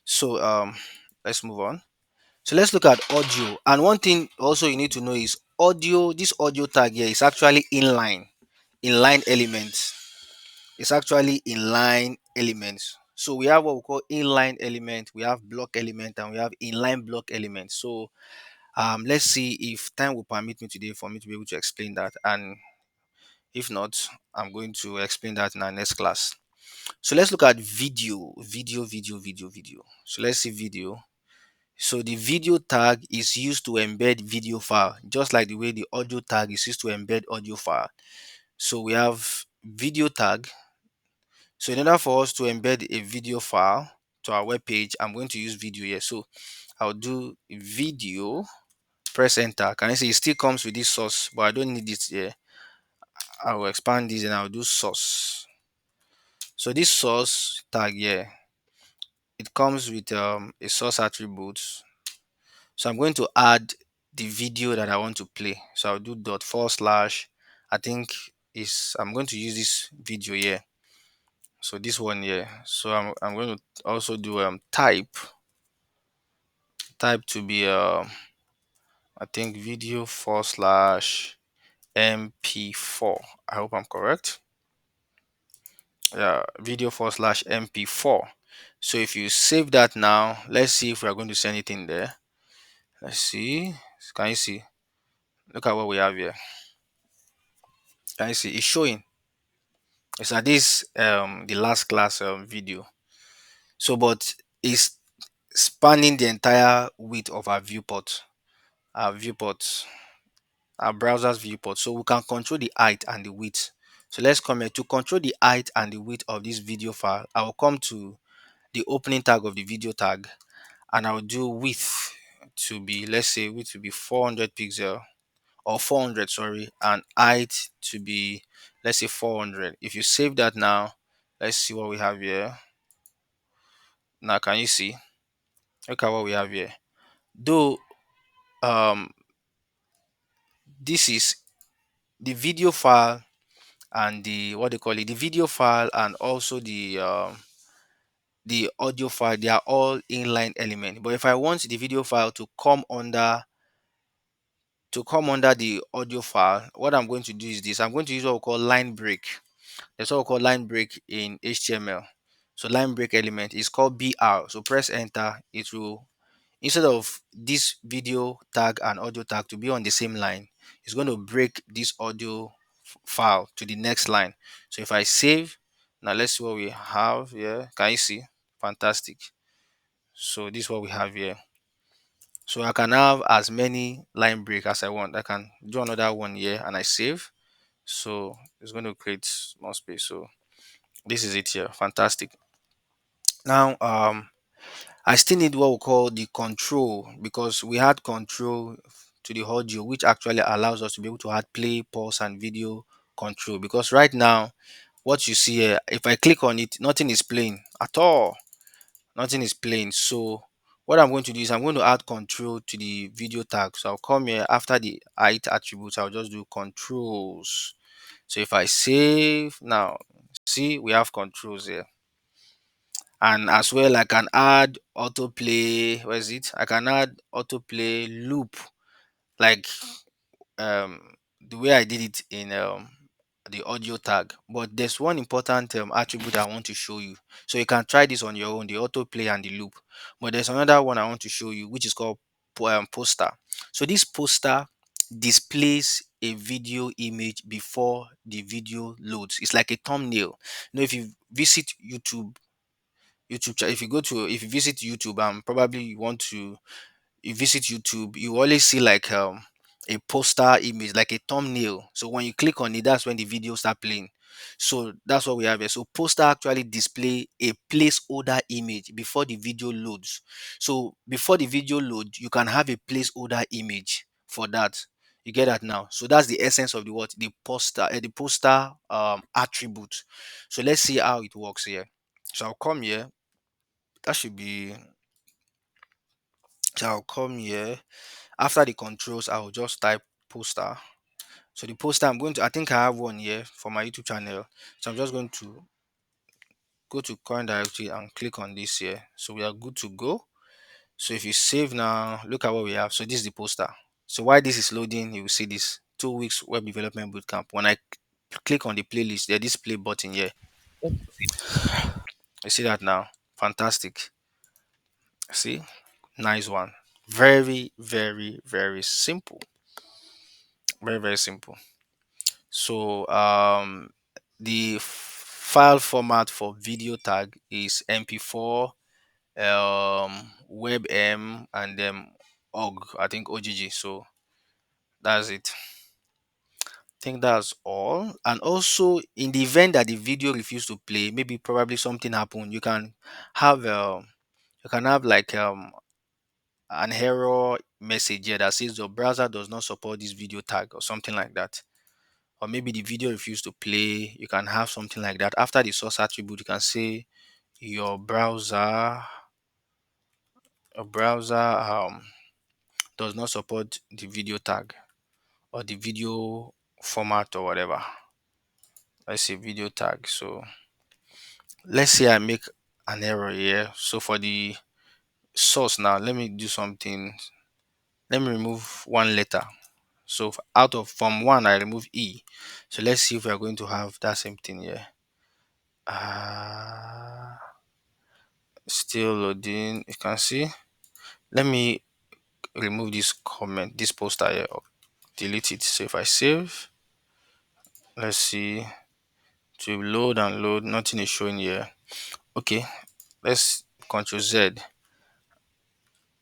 So let's move on. So let's look at audio. And one thing also you need to know is audio, this audio tag here is actually inline. Inline elements. It's actually inline elements. So we have what we call inline element, we have block element, and we have inline block element. So let's see if time will permit me today for me to be able to explain that. And if not, I'm going to explain that in our next class. So let's look at video. So let's see video. So the video tag is used to embed video file, just like the way the audio tag is used to embed audio file. So we have video tag. So in order for us to embed a video file to our web page, I'm going to use video here. So I'll do video, press enter. Can I see it still comes with this source, but I don't need it here. I will expand this and I'll do source. So this source tag here, it comes with a source attribute. So I'm going to add the video that I want to play. So I'll do dot forward slash. I think is I'm going to use this video here. So this one here. So I'm going to also do type to be I think video forward slash mp4. I hope I'm correct. Yeah, video forward slash mp4. So if you save that now, let's see if we are going to see anything there. Let's see. Can you see? Look at what we have here. Can you see? It's showing. It's at this the last class video. So, but it's spanning the entire width of our viewport, our viewport, our browser's viewport. So we can control the height and the width. So let's come here to control the height and the width of this video file. I will come to the opening tag of the video tag, and I will do width to be, let's say width to be 400 pixel or 400, sorry, and height to be, let's say 400. If you save that now, let's see what we have here. Now can you see? Look at what we have here. Though um this is the video file and the what they call it, the video file and also the audio file, they are all inline element. But if I want the video file to come under the audio file, what I'm going to do is this. I'm going to use what we call line break. There's what we call line break in HTML. So line break element is called BR. So press enter. It will, instead of this video tag and audio tag to be on the same line, it's going to break this audio file to the next line. So if I save, now let's see what we have here. Can you see? Fantastic. So this is what we have here. So I can have as many line break as I want. I can do another one here and I save. So it's going to create more space. So this is it here. Fantastic. Now I still need what we call the control, because we had control to the audio, which actually allows us to be able to add play, pause, and video control. Because right now, what you see here, if I click on it, nothing is playing at all. Nothing is playing. So what I'm going to do is I'm going to add control to the video tag. So I'll come here after the height attributes. I'll just do controls. So if I save now, see we have controls here. And as well, I can add autoplay. Where is it? I can add autoplay loop, like um the way I did it in the audio tag. But there's one important attribute I want to show you. So you can try this on your own, the autoplay and the loop. But there's another one I want to show you, which is called poster. So this poster displays a video image before the video loads. It's like a thumbnail. If you visit if you go to, if you visit YouTube and probably you visit YouTube, you always see like a poster image, like a thumbnail. So when you click on it, that's when the video start playing. So that's what we have here. So poster actually display a placeholder image before the video loads. So before the video load, you can have a placeholder image for that. You get that now? So that's the essence of the what, the poster attribute. So let's see how it works here. So I'll come here. That should be, so I'll come here. After the controls, I'll just type poster. So the poster, I'm going to, I think I have one here for my YouTube channel. So I'm just going to go to current directory and click on this here. So we are good to go. So if you save now, look at what we have. So this is the poster. So while this is loading, you will see this 2 weeks web development bootcamp. When I click on the playlist, there's this play button here. You see that now? Fantastic. See? Nice one. Very, very, very simple. Very, very simple. So the file format for video tag is MP4, WebM, and then OGG. I think OGG. So that's it. I think that's all. And also, in the event that the video refuses to play, maybe probably something happened, have you can have like an error message here that says your browser does not support this video tag or something like that. Or maybe the video refused to play. You can have something like that. After the source attribute, you can say your browser does not support the video tag or the video format or whatever. Let's say video tag. So let's say I make an error here. So for the source now, let me do something. Let me remove one letter. So out of from one, I remove E. So let's see if we are going to have that same thing here. Uh, Still loading. You can see. Let me remove this comment, this poster here, or delete it. So if I save, let's see, to load and load, nothing is showing here. Okay, let's Control Z.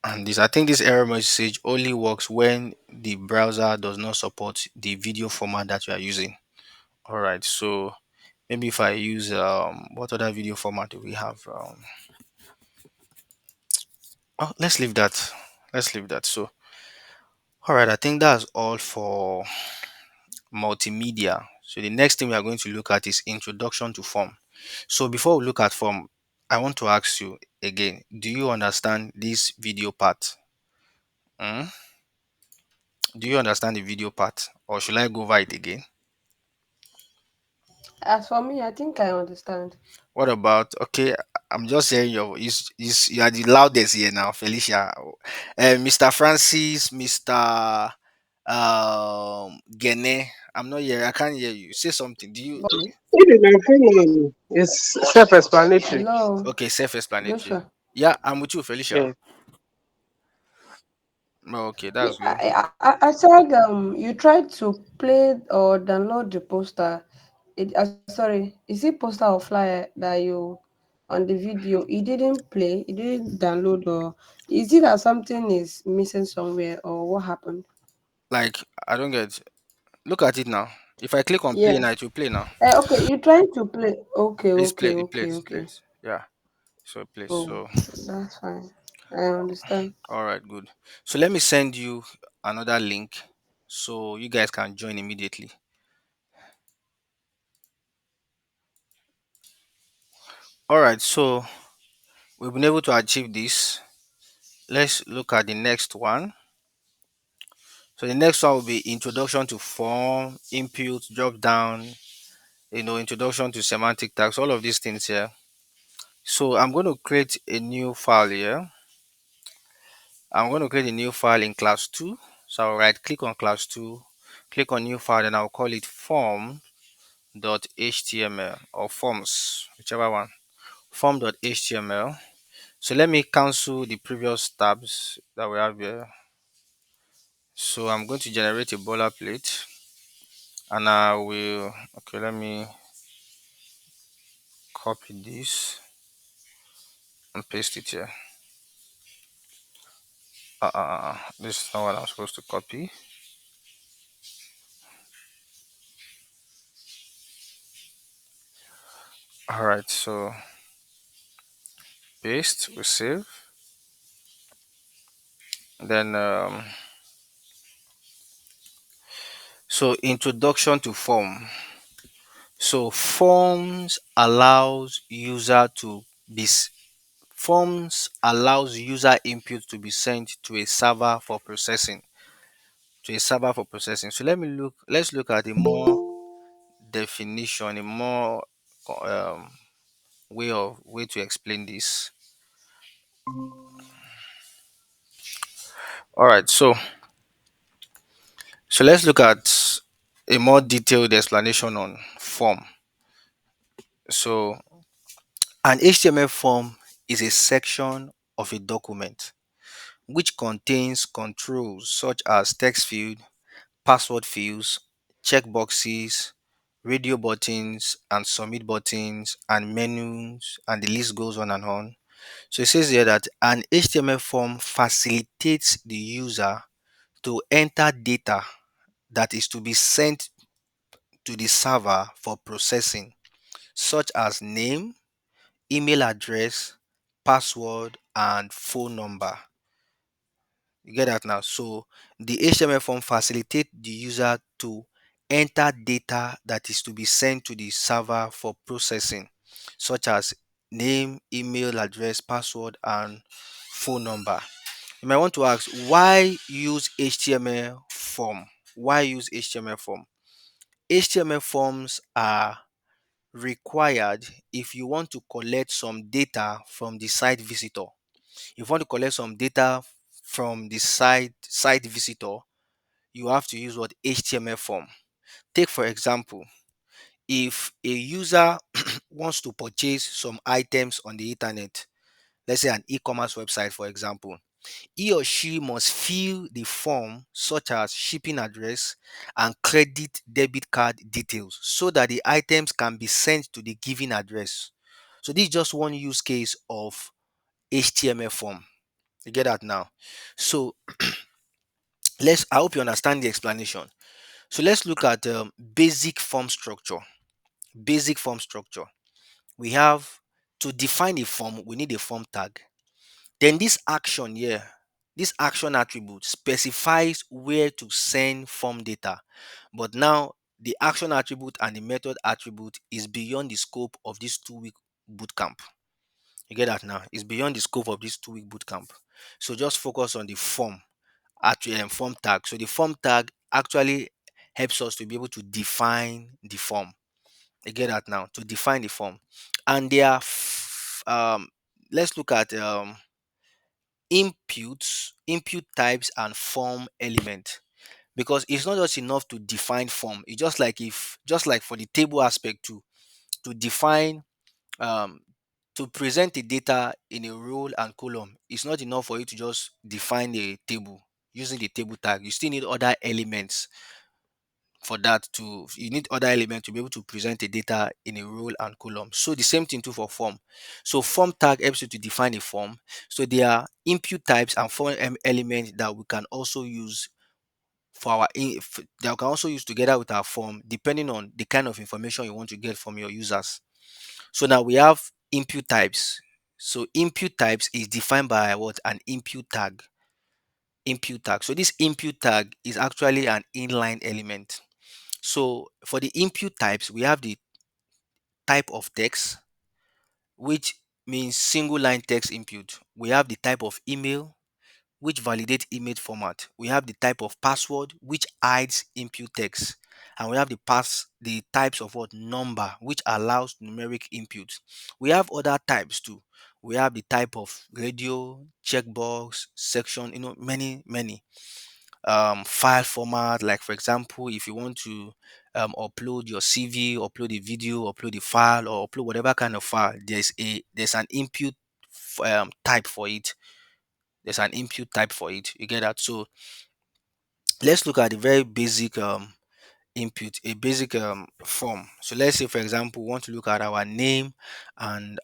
And this, I think this error message only works when the browser does not support the video format that you are using. All right, so maybe if I use what other video format do we have? Oh, let's leave that. Let's leave that. So, all right, I think that's all for multimedia. So the next thing we are going to look at is introduction to form. So before we look at form, I want to ask you again, do you understand this video part? Hmm? Do you understand the video part, or should I go over it again? As for me, I think I understand. What about, okay? I'm just hearing you are the loudest here now, Felicia. Mr. Francis, Mr. Gene. I'm not here. I can't hear you. Say something. Do you? Bobby. It is my phone. It's self-explanatory. Hello, Okay, self-explanatory. Joshua. Yeah, I'm with you, Felicia. Yeah. Okay, Yeah, that's good. I said you tried to play or download the poster. Sorry, is it poster or flyer that you on the video? It didn't play. It didn't download, or is it that something is missing somewhere, or what happened? Like, I don't get. Look at it now. If I click on play Yeah. now, it will play now. Okay, you trying to play? Okay, It's okay, played. It okay, plays. It okay. plays. Yeah. So it plays. Oh, So that's fine. I understand. all right, good. So let me send you another link so you guys can join immediately. All right. So we've been able to achieve this. Let's look at the next one. So the next one will be introduction to form, input, drop down, introduction to semantic tags, all of these things here. So I'm going to create a new file here. I'm going to create a new file in class 2. So I'll right click on class 2, click on new file, and I'll call it form.html or forms, whichever one. Form.html. So let me cancel the previous tabs that we have here. So I'm going to generate a boilerplate, and I will, okay, let me copy this and paste it here. This is not what I'm supposed to copy. All right, so paste, we save. Then, so introduction to form. So be s- forms allows user input to be sent to a server for processing. So let's look at a more definition, a more um, way to explain this. All right, so let's look at a more detailed explanation on form. So an HTML form is a section of a document which contains controls such as text field, password fields, checkboxes, radio buttons, and submit buttons, and menus, and the list goes on and on. So it says here that an HTML form facilitates the user to enter data that is to be sent to the server for processing, such as name, email address, password, and phone number. You get that now? So the HTML form facilitate the user to enter data that is to be sent to the server for processing, such as name, email address, password, and phone number. You might want to ask, why use HTML form? Why use HTML form? HTML forms are required if you want to collect some data from the site visitor. If you want to collect some data from the site visitor, you have to use what HTML form. Take for example, if a user wants to purchase some items on the internet, let's say an e-commerce website for example, he or she must fill the form such as shipping address and credit debit card details so that the items can be sent to the given address. So this is just one use case of HTML form. You get that now? So I hope you understand the explanation. So let's look at basic form structure. Basic form structure. We have to define a form, we need a form tag. Then this action here, this action attribute specifies where to send form data. But now the action attribute and the method attribute is beyond the scope of this 2 week bootcamp. You get that now? It's beyond the scope of this 2 week bootcamp. So just focus on the form form tag. So the form tag actually helps us to be able to define the form. You get that now? To define the form. And there are let's look at input types and form element, because it's not just enough to define form. It's just like for the table aspect too, to define um to present the data in a row and column. It's not enough for you to just define a table using the table tag. You still need other elements for that. To You need other elements to be able to present the data in a row and column. So the same thing too for form. So form tag helps you to define a form. So there are input types and form elements that we can also use for that we can also use together with our form, depending on the kind of information you want to get from your users. So now we have input types. So input types is defined by what? An input tag. Input tag. So this input tag is actually an inline element. So for the input types, we have the type of text, which means single line text input. We have the type of email, which validates image format. We have the type of password, which hides input text. And we have the types of what? Number, which allows numeric input. We have other types too. We have the type of radio, checkbox, section, many file format. Like for example, if you want to upload your CV, upload a video, upload a file, or upload whatever kind of file, there's an input type for it. There's an input type for it. You get that? So let's look at the very basic input, a basic form. So let's say, for example, we want to look at our name and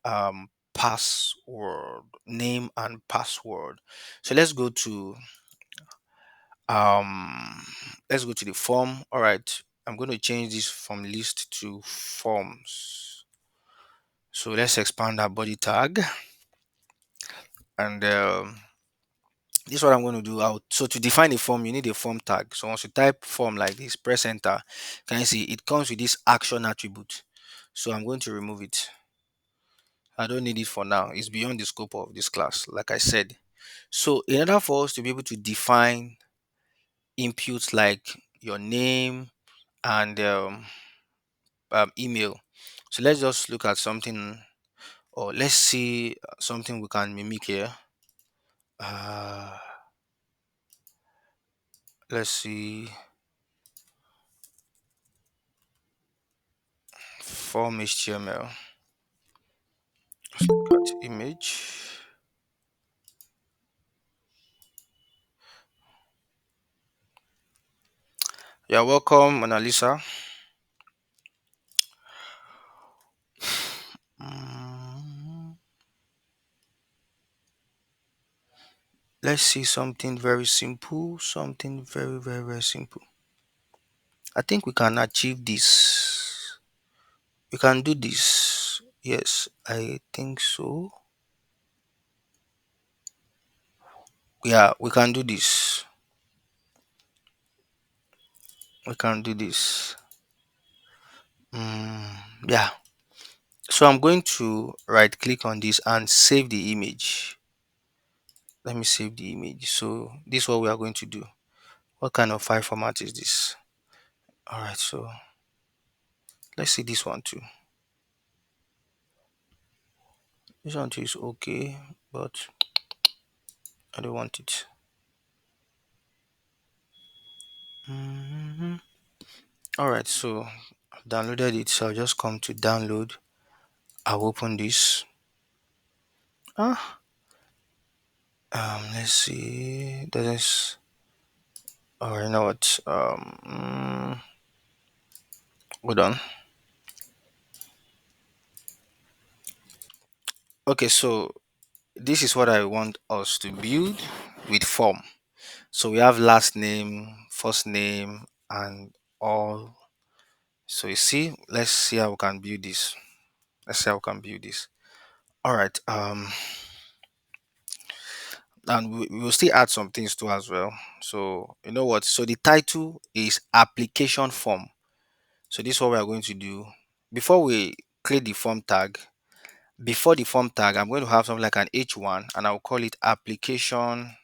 password. Name and password. So let's go to the form. All right. I'm going to change this from list to forms. So let's expand our body tag, and this is what I'm going to do out. So to define a form, you need a form tag. So once you type form like this, press enter. Can you see it comes with this action attribute? So I'm going to remove it. I don't need it for now. It's beyond the scope of this class, like I said. So in order for us to be able to define inputs like your name and email, so let's just look at something, or let's see something we can mimic here. Uh, let's see form HTML. Let's look at image. You're welcome, Mona Lisa. Mm, let's see something very simple. Something very, very, very simple. I think we can achieve this. We can do this. Yes, I think so. Yeah, we can do this. We can do this. Yeah. So I'm going to right click on this and save the image. Let me save the image. So this is what we are going to do. What kind of file format is this? All right, so let's see this one too. This one too is okay, but I don't want it. Mhm. All right, so I've downloaded it. So I'll just come to download. I'll open this. Ah, let's see. There's. Oh, you know what? Hold on. Okay, so this is what I want us to build with form. So we have last name, first name, and all. So you see, let's see how we can build this. Let's see how we can build this. All right. And we will still add some things too as well. So you know what? So the title is application form. So this is what we are going to do. Before we create the form tag, before the form tag, I'm going to have something like an H1, and I'll call it application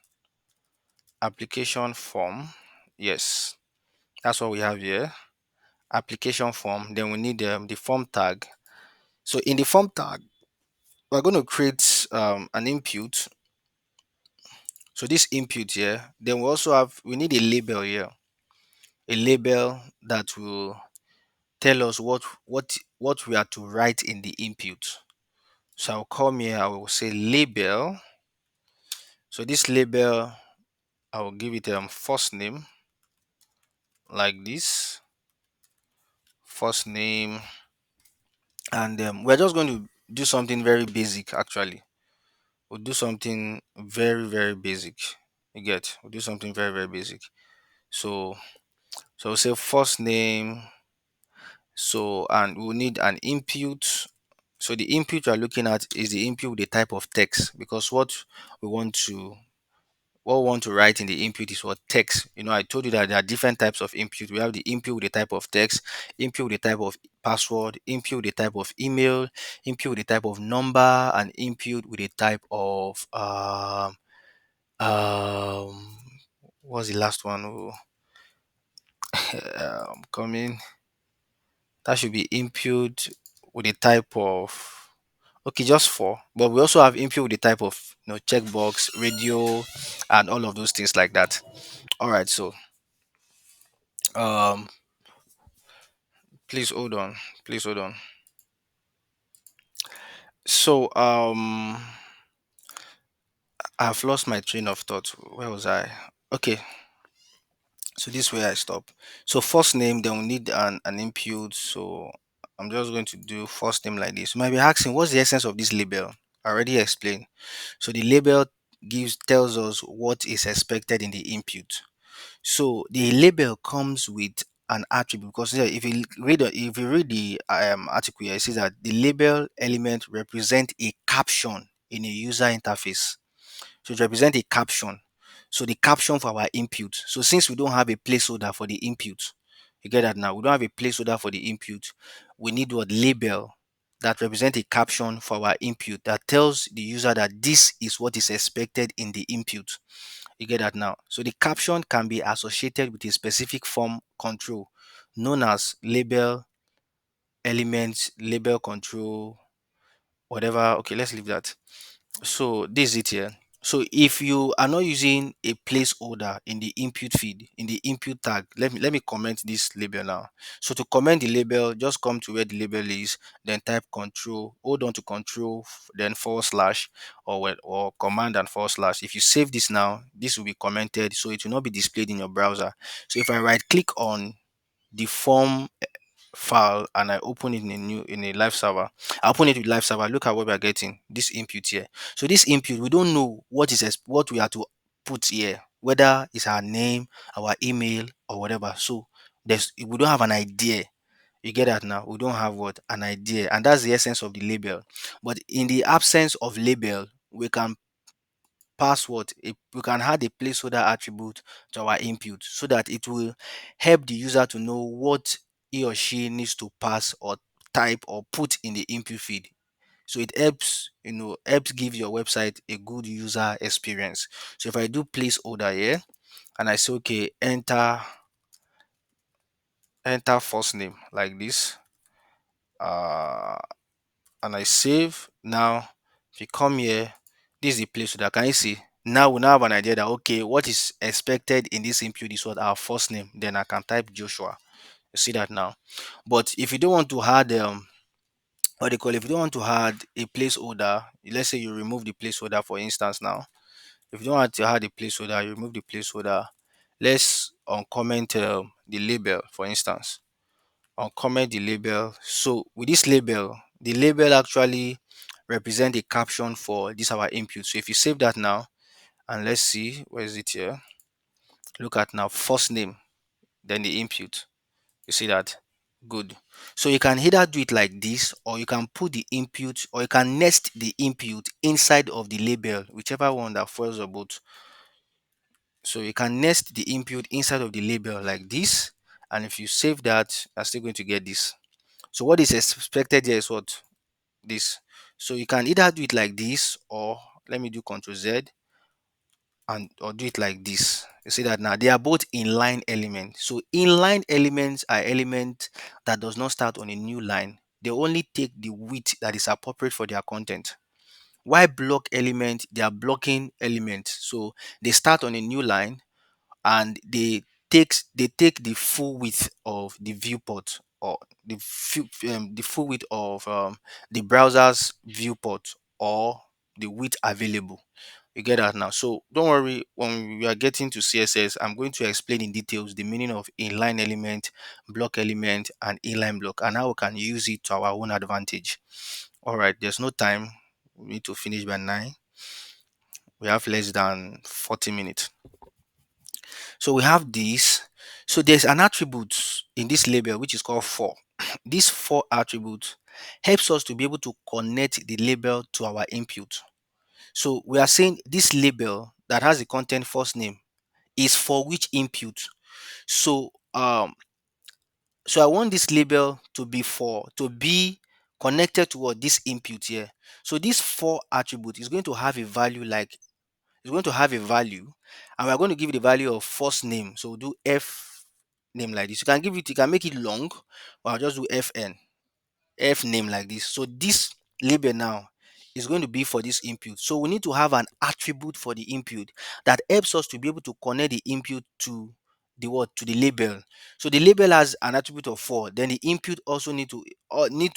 application form. Yes, that's what we have here. Application form. Then we need the form tag. So in the form tag, we're going to create an input. So this input here, then we need a label here, a label that will tell us what we are to write in the input. So I'll come here, I will say label. So this label, I will give it first name like this, first name, and we're just going to do something very basic actually. We'll do something very basic. You get? We'll do something very basic. So we'll say first name. So and we'll need an input. So the input we're looking at is the input with the type of text, because we want to what we want to write in the input is what text. I told you that there are different types of input. We have the input with the type of text, input with the type of password, input with the type of email, input with the type of number, and input with the type of um what's the last one? Oh, coming. That should be input with the type of, okay, just four. But we also have input with the type of checkbox, radio, and all of those things like that. All right, so um please hold on. Please hold on. So I've lost my train of thought. Where was I? Okay, so this is where I stop. So first name, then we need an input. So I'm just going to do first name like this. You might be asking, what's the essence of this label? I already explained. So the label tells us what is expected in the input. So the label comes with an attribute, because if you read the article here, it says that the label element represent a caption in a user interface. So it represent a caption. So the caption for our input. So since we don't have a placeholder for the input, you get that now. We don't have a placeholder for the input. We need what label that represent a caption for our input that tells the user that this is what is expected in the input. You get that now. So the caption can be associated with a specific form control known as label elements, label control, whatever. Okay, let's leave that. So this is it here. So if you are not using a placeholder in the input feed, in the input tag, let me comment this label now. So to comment the label, just come to where the label is, then type control, hold on to control, then forward slash, or command and forward slash. If you save this now, this will be commented, so it will not be displayed in your browser. So if I right click on the form file and I open it in a live server, I open it with live server. Look at what we are getting. This input here. So this input, we don't know what we are to put here, whether it's our name, our email, or whatever. So we don't have an idea. You get that now? We don't have what an idea, and that's the essence of the label. But in the absence of label, we can password we can add a placeholder attribute to our input, so that it will help the user to know what he or she needs to pass or type or put in the input feed. So it helps give your website a good user experience. So if I do placeholder here and I say okay, enter first name like this, uh and I save. Now if you come here, this is the placeholder. Can you see? Now we now have an idea that okay, what is expected in this input is what our first name. Then I can type Joshua. You see that now. But if you don't want to add what they call, if you don't want to add a placeholder, let's say you remove the placeholder for instance now. If you don't want to add a placeholder, you remove the placeholder. Let's uncomment the label for instance. Uncomment the label. So with this label, the label actually represent a caption for this our input. So if you save that now, and let's see, where is it here? Look at now, first name, then the input. You see that? Good. So you can either do it like this, or you can put the input, or you can nest the input inside of the label, whichever one that follows your boat. So you can nest the input inside of the label like this, and if you save that, you're still going to get this. So what is expected here is what? This. So you can either do it like this, or let me do Ctrl Z and or do it like this. You see that now they are both inline elements. So inline elements are elements that does not start on a new line. They only take the width that is appropriate for their content. Why block element? They are blocking elements. So they start on a new line and they take the full width of the viewport, or the full width of the browser's viewport, or the width available. You get that now. So don't worry, when we are getting to CSS, I'm going to explain in details the meaning of inline element, block element, and inline block, and how we can use it to our own advantage. All right, there's no time. We need to finish by 9. We have less than 40 minutes. So we have this. So there's an attribute in this label which is called for. This for attribute helps us to be able to connect the label to our input. So we are saying this label that has the content first name is for which input. So I want this label to be connected to what this input here. So this for attribute is going to have a value like it's going to have a value, and we're going to give it the value of first name. So we'll do f name like this. You can make it long, or I'll just do fn f name like this. So this label now is going to be for this input. So we need to have an attribute for the input that helps us to be able to connect the input to the what to the label. So the label has an attribute of 4. Then the input also need to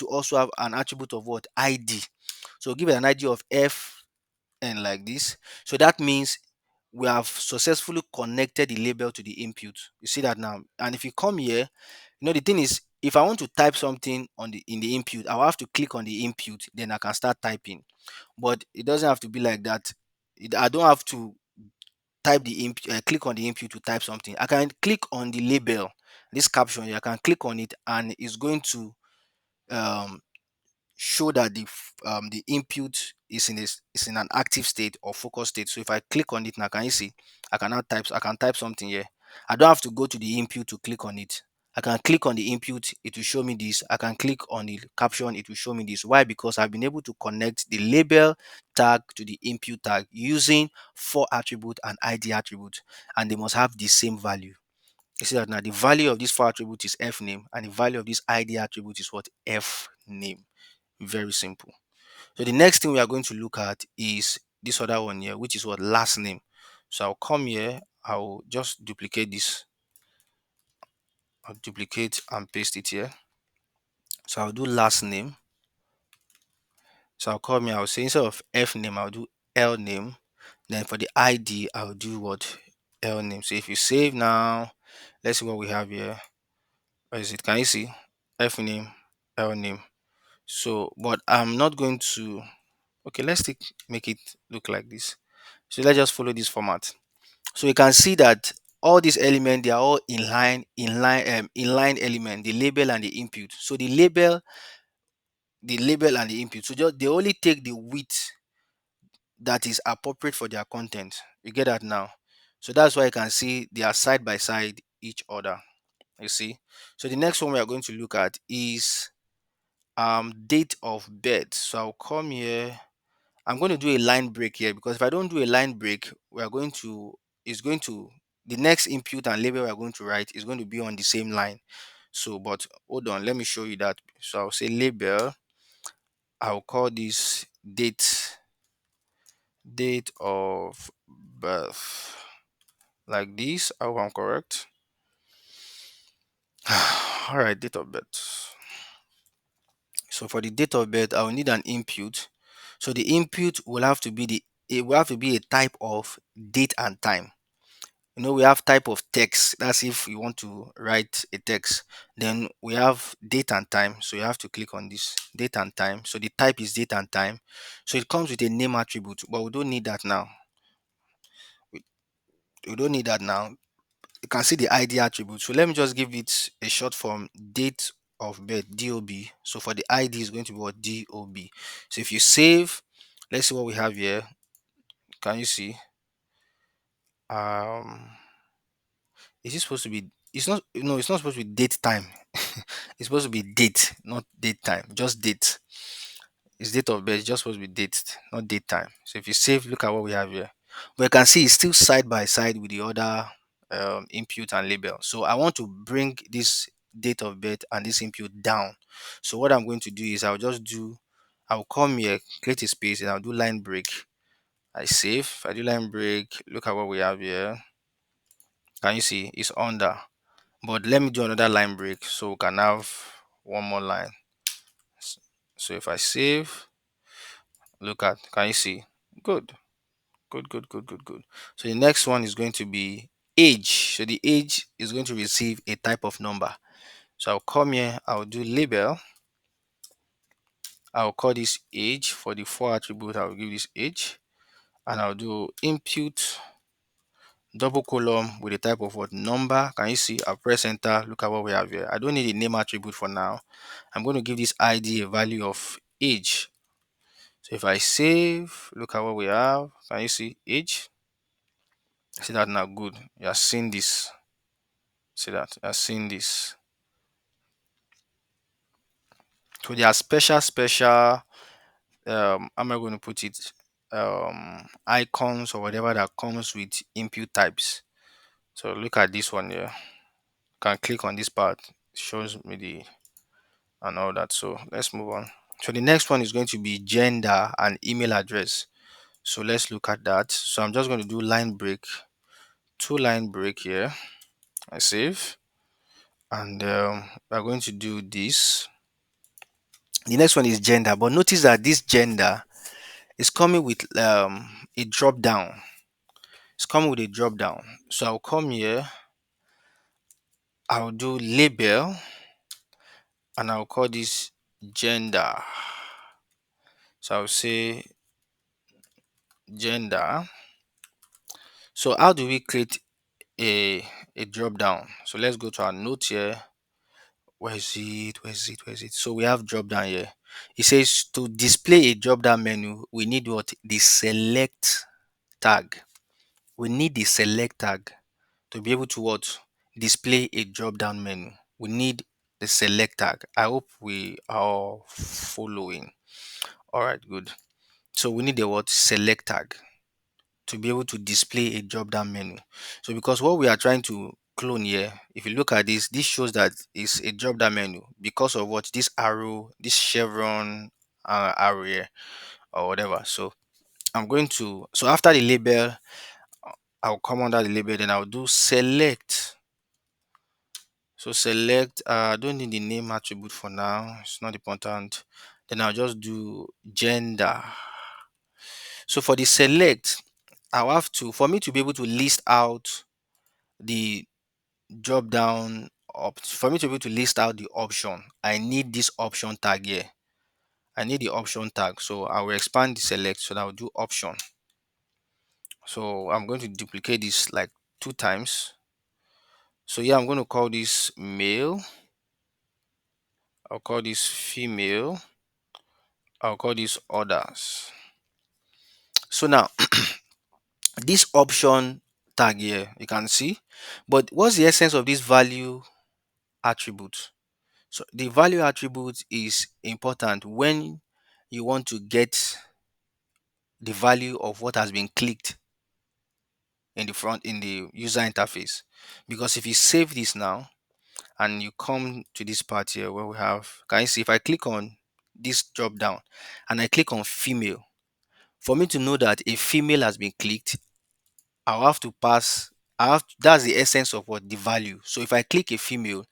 also have an attribute of what id. So give it an id of f and like this. So that means we have successfully connected the label to the input. You see that now. And if you come here, the thing is, if I want to type something in the input, I'll have to click on the input, then I can start typing. But it doesn't have to be like that. I don't have to type the input, click on the input to type something. I can click on the label, this caption here. I can click on it, and it's going to um, show that the input is in an active state or focus state. So if I click on it now, can you see? I can type something here. I don't have to go to the input to click on it. I can click on the input, it will show me this. I can click on the caption, it will show me this. Why? Because I've been able to connect the label tag to the input tag using for attribute and id attribute, and they must have the same value. You see that now the value of this for attribute is f name, and the value of this id attribute is what f name. Very simple. So the next thing we are going to look at is this other one here, which is what last name. So I'll come here, I'll just duplicate this. I'll duplicate and paste it here. So I'll do last name. So I'll come here, I'll say instead of F name, I'll do L name. Then for the ID, I'll do what? L name. So if you save now, let's see what we have here. Where is it? Can you see? F name, L name. So, but I'm not going to. Okay, make it look like this. So let's just follow this format. So you can see that all these elements, they are all inline element, the label and the input. So the label and the input. So just they only take the width that is appropriate for their content. You get that now. So that's why you can see they are side by side each other. You see. So the next one we are going to look at is date of birth. So I'll come here. I'm going to do a line break here, because if I don't do a line break, we are going to it's going to the next input and label we are going to write is going to be on the same line. So, but hold on, let me show you that. So I'll say label. I'll call this date of birth like this. I hope I'm correct. All right, date of birth. So for the date of birth, I will need an input. So the input will have to be it will have to be a type of date and time. We have type of text. That's if you want to write a text. Then we have date and time. So you have to click on this date and time. So the type is date and time. So it comes with a name attribute, but we don't need that now. We, we don't need that now. You can see the ID attribute. So let me just give it a short form, date of birth, DOB. So for the ID is going to be what? DOB. So if you save, let's see what we have here. Can you see? Um is it supposed to be it's not no, it's not supposed to be date time. It's supposed to be date, not date time, just date. It's date of birth, it's just supposed to be date, not date time. So if you save, look at what we have here. but you can see it's still side by side with the other input and label. So I want to bring this date of birth and this input down. So what I'm going to do is I'll come here, create a space, and I'll do line break. I save. If I do line break, look at what we have here. Can you see it's under? But let me do another line break so we can have one more line. S- So if I save, look at, can you see? Good, good, good, good, good, good. So the next one is going to be age. So the age is going to receive a type of number. So I'll come here, I'll do label. I'll call this age. For the four attribute, I'll give this age. And I'll do input double column with a type of what number. Can you see? I'll press enter. Look at what we have here. I don't need a name attribute for now. I'm going to give this ID a value of age. So if I save, look at what we have. Can you see age? See that now? Good. You are seeing this. See that? You are seeing this. So there are special how am I going to put it? Icons or whatever that comes with input types. So look at this one here. Can click on this part. It shows me the and all that. So let's move on. So the next one is going to be gender and email address. So let's look at that. So I'm just going to do line break, two line break here. I save, and we're going to do this. The next one is gender, but notice that this gender is coming with a drop down. It's coming with a drop down. So I'll come here, I'll do label, and I'll call this gender. So I'll say gender. So how do we create a drop down? So let's go to our note here. Where is it? Where is it? Where is it? So we have drop down here. It says to display a drop down menu, we need what? The select tag. We need the select tag to be able to what? Display a drop down menu. We need the select tag. I hope we are following. All right, good. So we need the what? Select tag to be able to display a drop down menu. So because what we are trying to clone here, if you look at this, this shows that it's a drop down menu because of what? This arrow, this chevron arrow here or whatever. So I'm going to, so after the label, I'll come under the label, then I'll do select. So select, I don't need the name attribute for now, it's not important. Then I'll just do gender. So for the select, I'll have to, for me to be able to list out the drop down for me to be able to list out the option, I need this option tag here. I need the option tag. So I will expand the select so that I'll do option. So I'm going to duplicate this like two times. So yeah, I'm going to call this male. I'll call this female. I'll call this others. So now this option tag here, you can see. But what's the essence of this value attribute? So the value attribute is important when you want to get the value of what has been clicked in the front in the user interface. Because if you save this now and you come to this part here where we have, can you see if I click on this drop down and I click on female, for me to know that a female has been clicked, I'll have to pass. That's the essence of what the value. So if I click a female,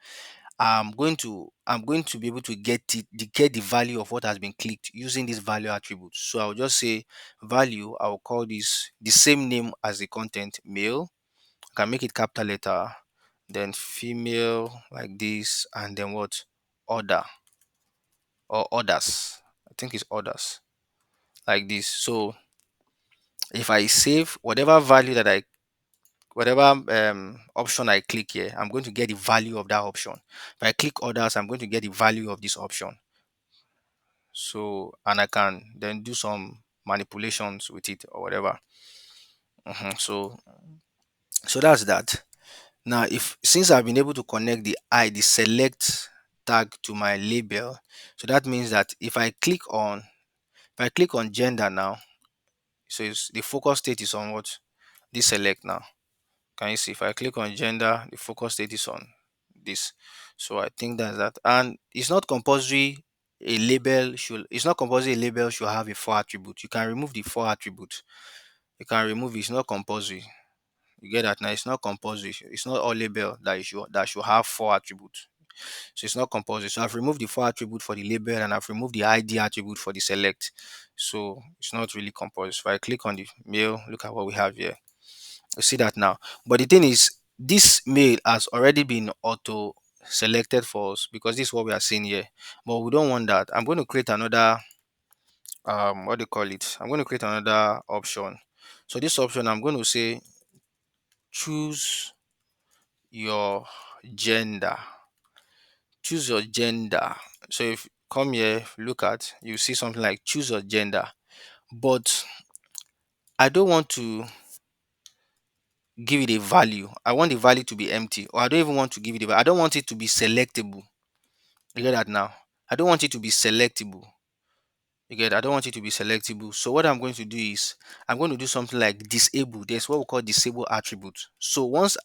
I'm going to be able to get the value of what has been clicked using this value attribute. So I'll just say value. I'll call this the same name as the content male. I can make it capital letter, then female like this, and then what order or others. I think it's others like this. So if I save whatever value that I whatever option I click here, I'm going to get the value of that option. If I click others, I'm going to get the value of this option. So and I can then do some manipulations with it or whatever. So that's that. Now if since I've been able to connect the select tag to my label, so that means that if I click on gender now, So the focus state is on what? This select now. Can you see if I click on gender, the focus state is on this. So I think that's that. And it's not compulsory it's not compulsory a label should have a four attribute. You can remove the four attributes. You can remove it. It's not compulsory. You get that now? It's not compulsory. It's not all label that should have four attributes. So it's not compulsory. So I've removed the four attribute for the label and I've removed the ID attribute for the select. So it's not really compulsory. So if I click on the mail, look at what we have here. You see that now. But the thing is, this mail has already been auto selected for us because this is what we are seeing here. But we don't want that. I'm going to create another what do you call it? I'm going to create another option. So this option I'm going to say choose your gender. Choose your gender. So if come here, look at you see something like choose your gender. But I don't want to give it a value. I want the value to be empty, or I don't even want to give it a value. I don't want it to be selectable. You get that now? I don't want it to be selectable. You get? I don't want it to be selectable. So what I'm going to do is I'm going to do something like disable. There's what we call disable attribute. So once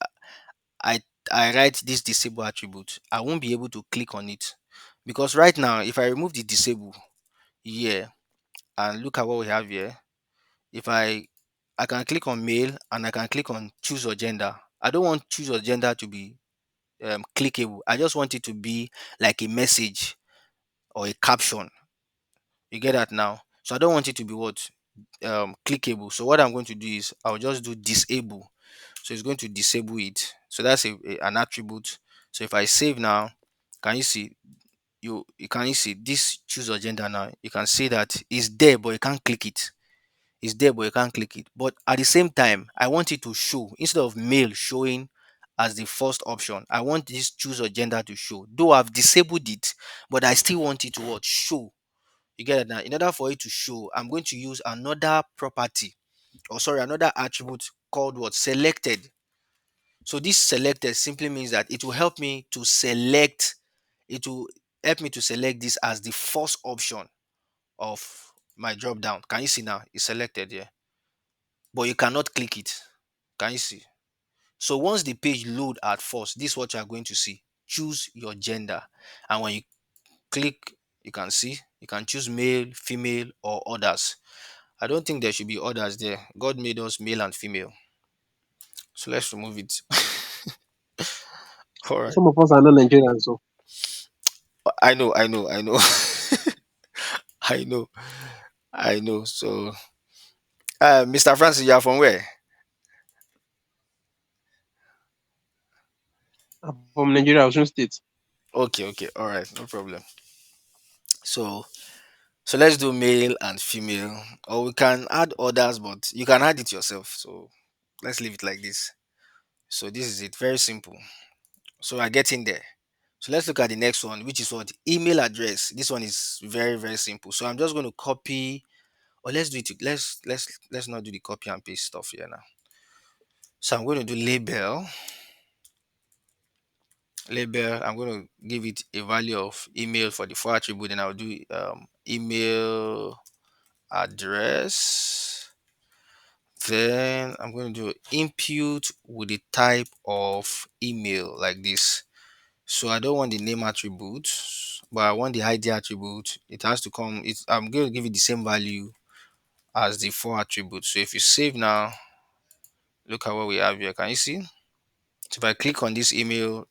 I I write this disable attribute, I won't be able to click on it because right now, if I remove the disable here and look at what we have here, if I can click on male and I can click on choose your gender. I don't want choose your gender to be clickable. I just want it to be like a message or a caption. You get that now? So I don't want it to be what clickable. So what I'm going to do is I'll just do disable. So it's going to disable it. So that's an attribute. So if I save now, can you see you can you see this choose your gender now? You can see that it's there, but you can't click it. It's there, but you can't click it. But at the same time, I want it to show instead of male showing as the first option. I want this choose your gender to show. Though I've disabled it, but I still want it to what show. You get it now? In order for it to show, I'm going to use another property, or sorry, another attribute called what selected. So this selected simply means that it will help me to select. It will help me to select this as the first option of my drop down. Can you see now? It's selected here, but you cannot click it. Can you see? So once the page load at first, this is what you are going to see. Choose your gender, and when you click, you can see you can choose male, female, or others. I don't think there should be others there. God made us male and female. So let's remove it. All right. Some of us are not Nigerians, so I know. I know. I know. So, Mr. Francis, you are from where? I'm from Nigeria, Osun State. Okay. All right. No problem. So, so let's do male and female, or we can add others, but you can add it yourself. So, let's leave it like this. So, this is it. Very simple. So, I get in there. So, let's look at the next one, which is what email address. This one is very simple. So, I'm just going to copy, or let's do it. Let's not do the copy and paste stuff here now. So, I'm going to do label. Label, I'm going to give it a value of email for the four attribute, and I'll do email address. Then I'm going to do input with the type of email like this. So I don't want the name attribute, but I want the ID attribute. It has to come. I'm going to give it the same value as the four attributes. So if you save now, look at what we have here. Can you see? So if I click on this email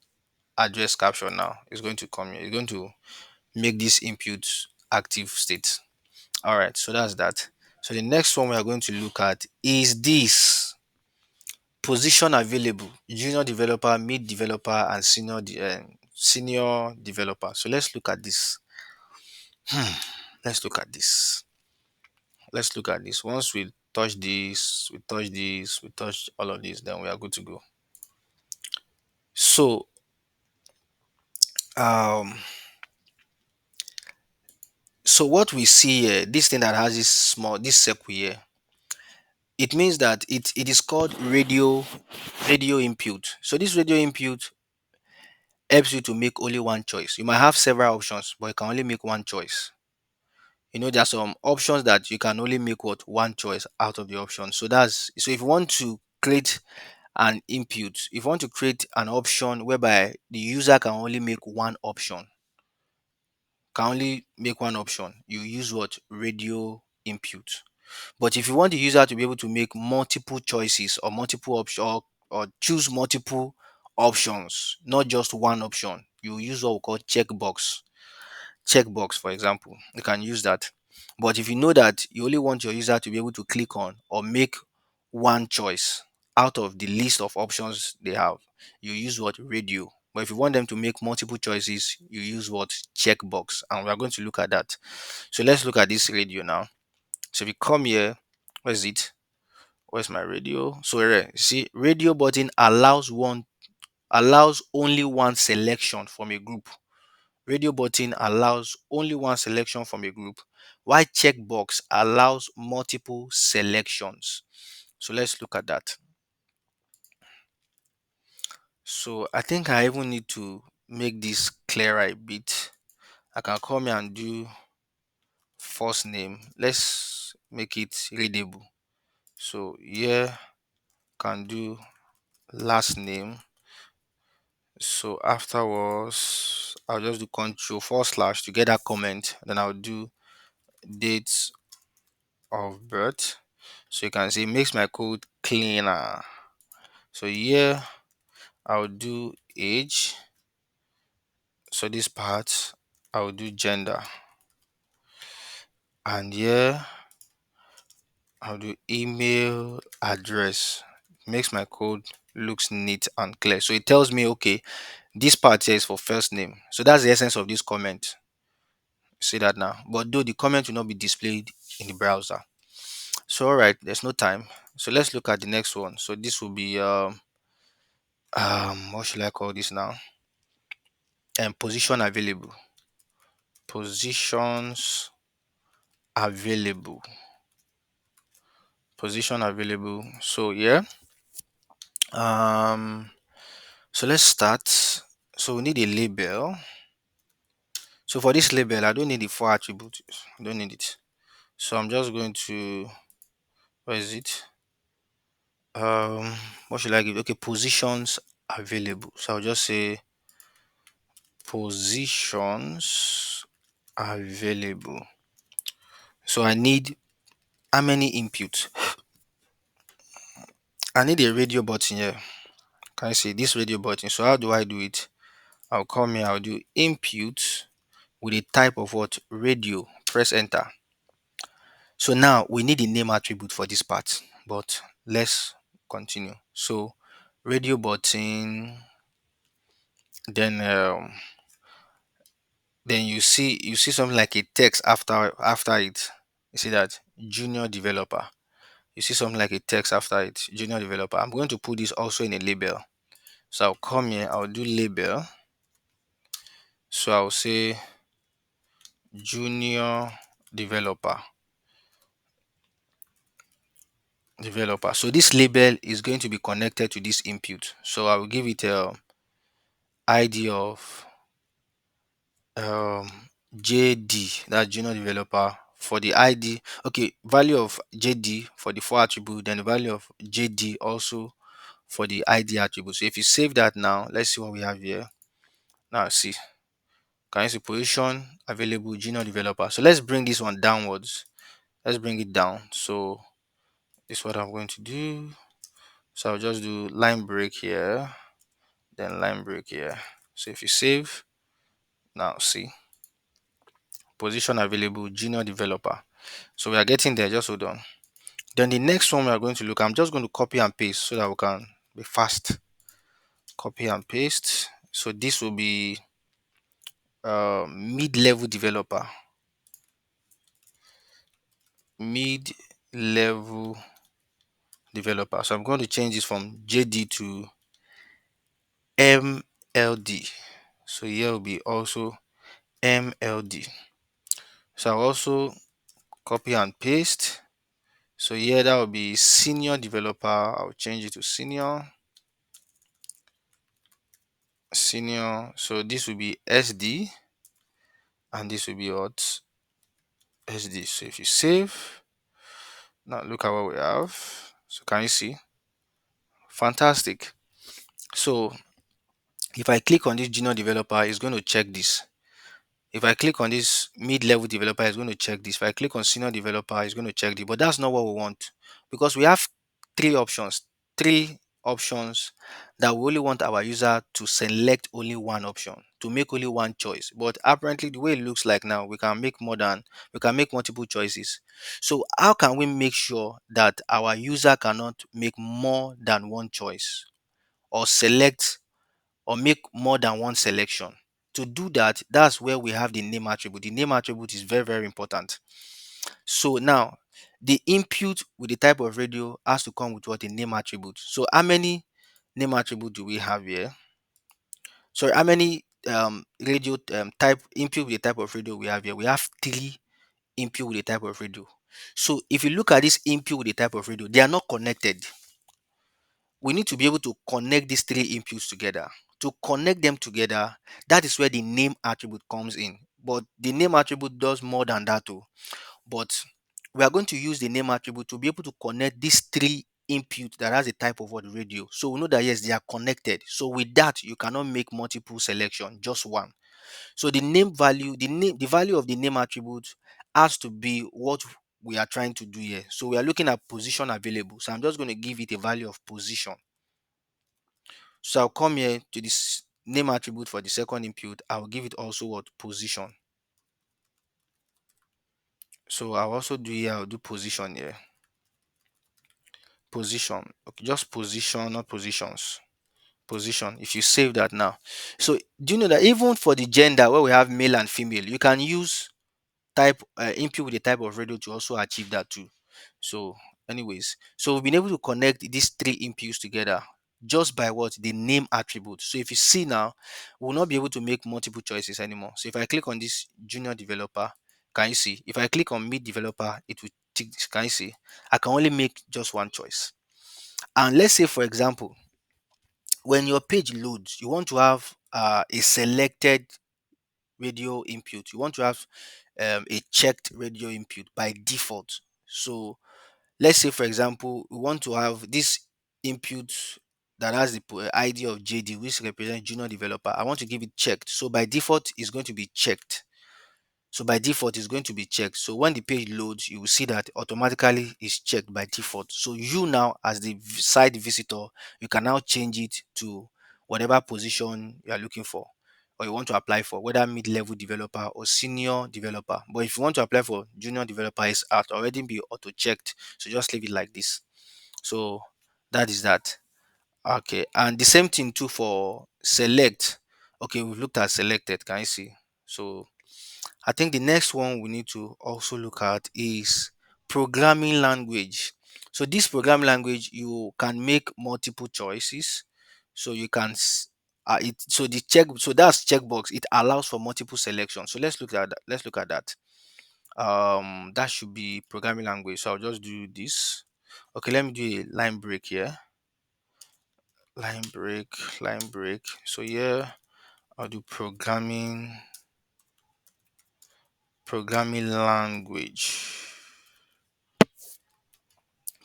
address caption now, it's going to come here. It's going to make this input active state. All right, so that's that. So the next one we are going to look at is this position available: junior developer, mid developer, and senior developer. So let's look at this. Let's look at this. Let's look at this. Once we touch this, we touch this, we touch all of this, then we are good to go. So um so what we see here, this thing that has this circle here, it means that it is called radio input. So this radio input helps you to make only one choice. You might have several options, but you can only make one choice. there are some options that you can only make what one choice out of the option. So that's so if you want to create an input, if you want to create an option whereby the user can only make one option, you use what radio input. But if you want the user to be able to make multiple choices or multiple options, or choose multiple options, not just one option, you use what we call checkbox, for example. You can use that. But if you know that you only want your user to be able to click on or make one choice out of the list of options they have, you use what radio. But if you want them to make multiple choices, you use what checkbox. And we are going to look at that. So let's look at this radio now. So if you come here, where is it? Where's my radio? So here, see, radio button allows only one selection from a group. Radio button allows only one selection from a group, while checkbox allows multiple selections. So let's look at that. So I think I even need to make this clearer a bit. I can come here and do first name. Let's make it readable. So here can do last name. So afterwards, I'll just do control forward slash to get that comment. Then I'll do dates of birth. So you can see it makes my code cleaner. So here I'll do age. So this part I'll do gender. And here I'll do email address. Makes my code looks neat and clear. So it tells me, okay, this part here is for first name. So that's the essence of this comment. See that now. But though the comment will not be displayed in the browser. So all right, there's no time. So let's look at the next one. So this will be what should I call this now? And position available. Positions available. Position available. So yeah. Um so let's start. So we need a label. So for this label, I don't need the four attributes. I don't need it. So I'm just going to, where is it? What should I give? Okay, positions available. So I'll just say positions available. So I need how many inputs? I need a radio button here. Can you see this radio button? So how do I do it? I'll come here, I'll do input with a type of what? Radio. Press enter. So now we need a name attribute for this part, but let's continue. So radio button, then you see something like a text after it. You see that junior developer. You see something like a text after it, junior developer. I'm going to put this also in a label. So I'll come here, I'll do label. So I'll say junior developer. So this label is going to be connected to this input. So I will give it a ID of um JD, that's junior developer. For the ID, okay, value of JD for the four attribute, then the value of JD also for the ID attribute. So if you save that now, let's see what we have here. Now see, can you see position available junior developer? So let's bring this one downwards. Let's bring it down. So this is what I'm going to do. So I'll just do line break here, then line break here. So if you save, now see, position available junior developer. So we are getting there, just hold on. Then the next one we are going to look, I'm just going to copy and paste so that we can be fast. Copy and paste. So this will be mid-level developer. Mid-level developer. So I'm going to change this from JD to MLD. So here will be also MLD. So I'll also copy and paste. So here that will be senior developer. I'll change it to senior. Senior. So this will be SD, and this will be what? SD. So if you save, now look at what we have. So can you see? Fantastic. So if I click on this junior developer, it's going to check this. If I click on this mid-level developer, it's going to check this. If I click on senior developer, it's going to check this. But that's not what we want, because we have three options that we only want our user to select only one option, to make only one choice. But apparently, the way it looks like now, we can make multiple choices. So how can we make sure that our user cannot make more than one choice, or select or make more than one selection? To do that, that's where we have the name attribute. The name attribute is very, very important. So now, the input with the type of radio has to come with what? A name attribute. So how many name attribute do we have here? Sorry, how many radio type input with the type of radio we have here? We have three input with the type of radio. So if you look at this input with the type of radio, they are not connected. We need to be able to connect these three inputs together. To connect them together, that is where the name attribute comes in. But the name attribute does more than that too. But we are going to use the name attribute to be able to connect these three input that has a type of what? Radio. So we know that yes, they are connected. So with that, you cannot make multiple selection, just one. So the name value, the value of the name attribute has to be what we are trying to do here. So we are looking at position available. So I'm just going to give it a value of position. So I'll come here to this name attribute for the second input. I'll give it also what? Position. So I'll also do here, I'll do position here. Position. Okay, just position, not positions. Position. If you save that now. So do you know that even for the gender where we have male and female, you can use type input with the type of radio to also achieve that too. So anyways, so we've been able to connect these three inputs together just by what? The name attribute. So if you see now, we'll not be able to make multiple choices anymore. So if I click on this junior developer, can you see? If I click on mid developer, it will tick this. Can you see? I can only make just one choice. And let's say, for example, when your page loads, you want to have a selected radio input. You want to have a checked radio input by default. So let's say, for example, we want to have this input that has the ID of JD, which represents junior developer. I want to give it checked. So by default, it's going to be checked. So by default, it's going to be checked. So when the page loads, you will see that automatically it's checked by default. So you now, as the site visitor, you can now change it to whatever position you are looking for or you want to apply for, whether mid-level developer or senior developer. But if you want to apply for junior developer, it's already be auto-checked. So just leave it like this. So that is that. Okay, and the same thing too for select. Okay, we've looked at selected. Can you see? So I think the next one we need to also look at is programming language. So this programming language, you can make multiple choices. So you can so that's checkbox. It allows for multiple selections. So let's look at that. Let's look at that. That should be programming language. So I'll just do this. Okay, let me do a line break here. Line break. So yeah, I'll do programming language.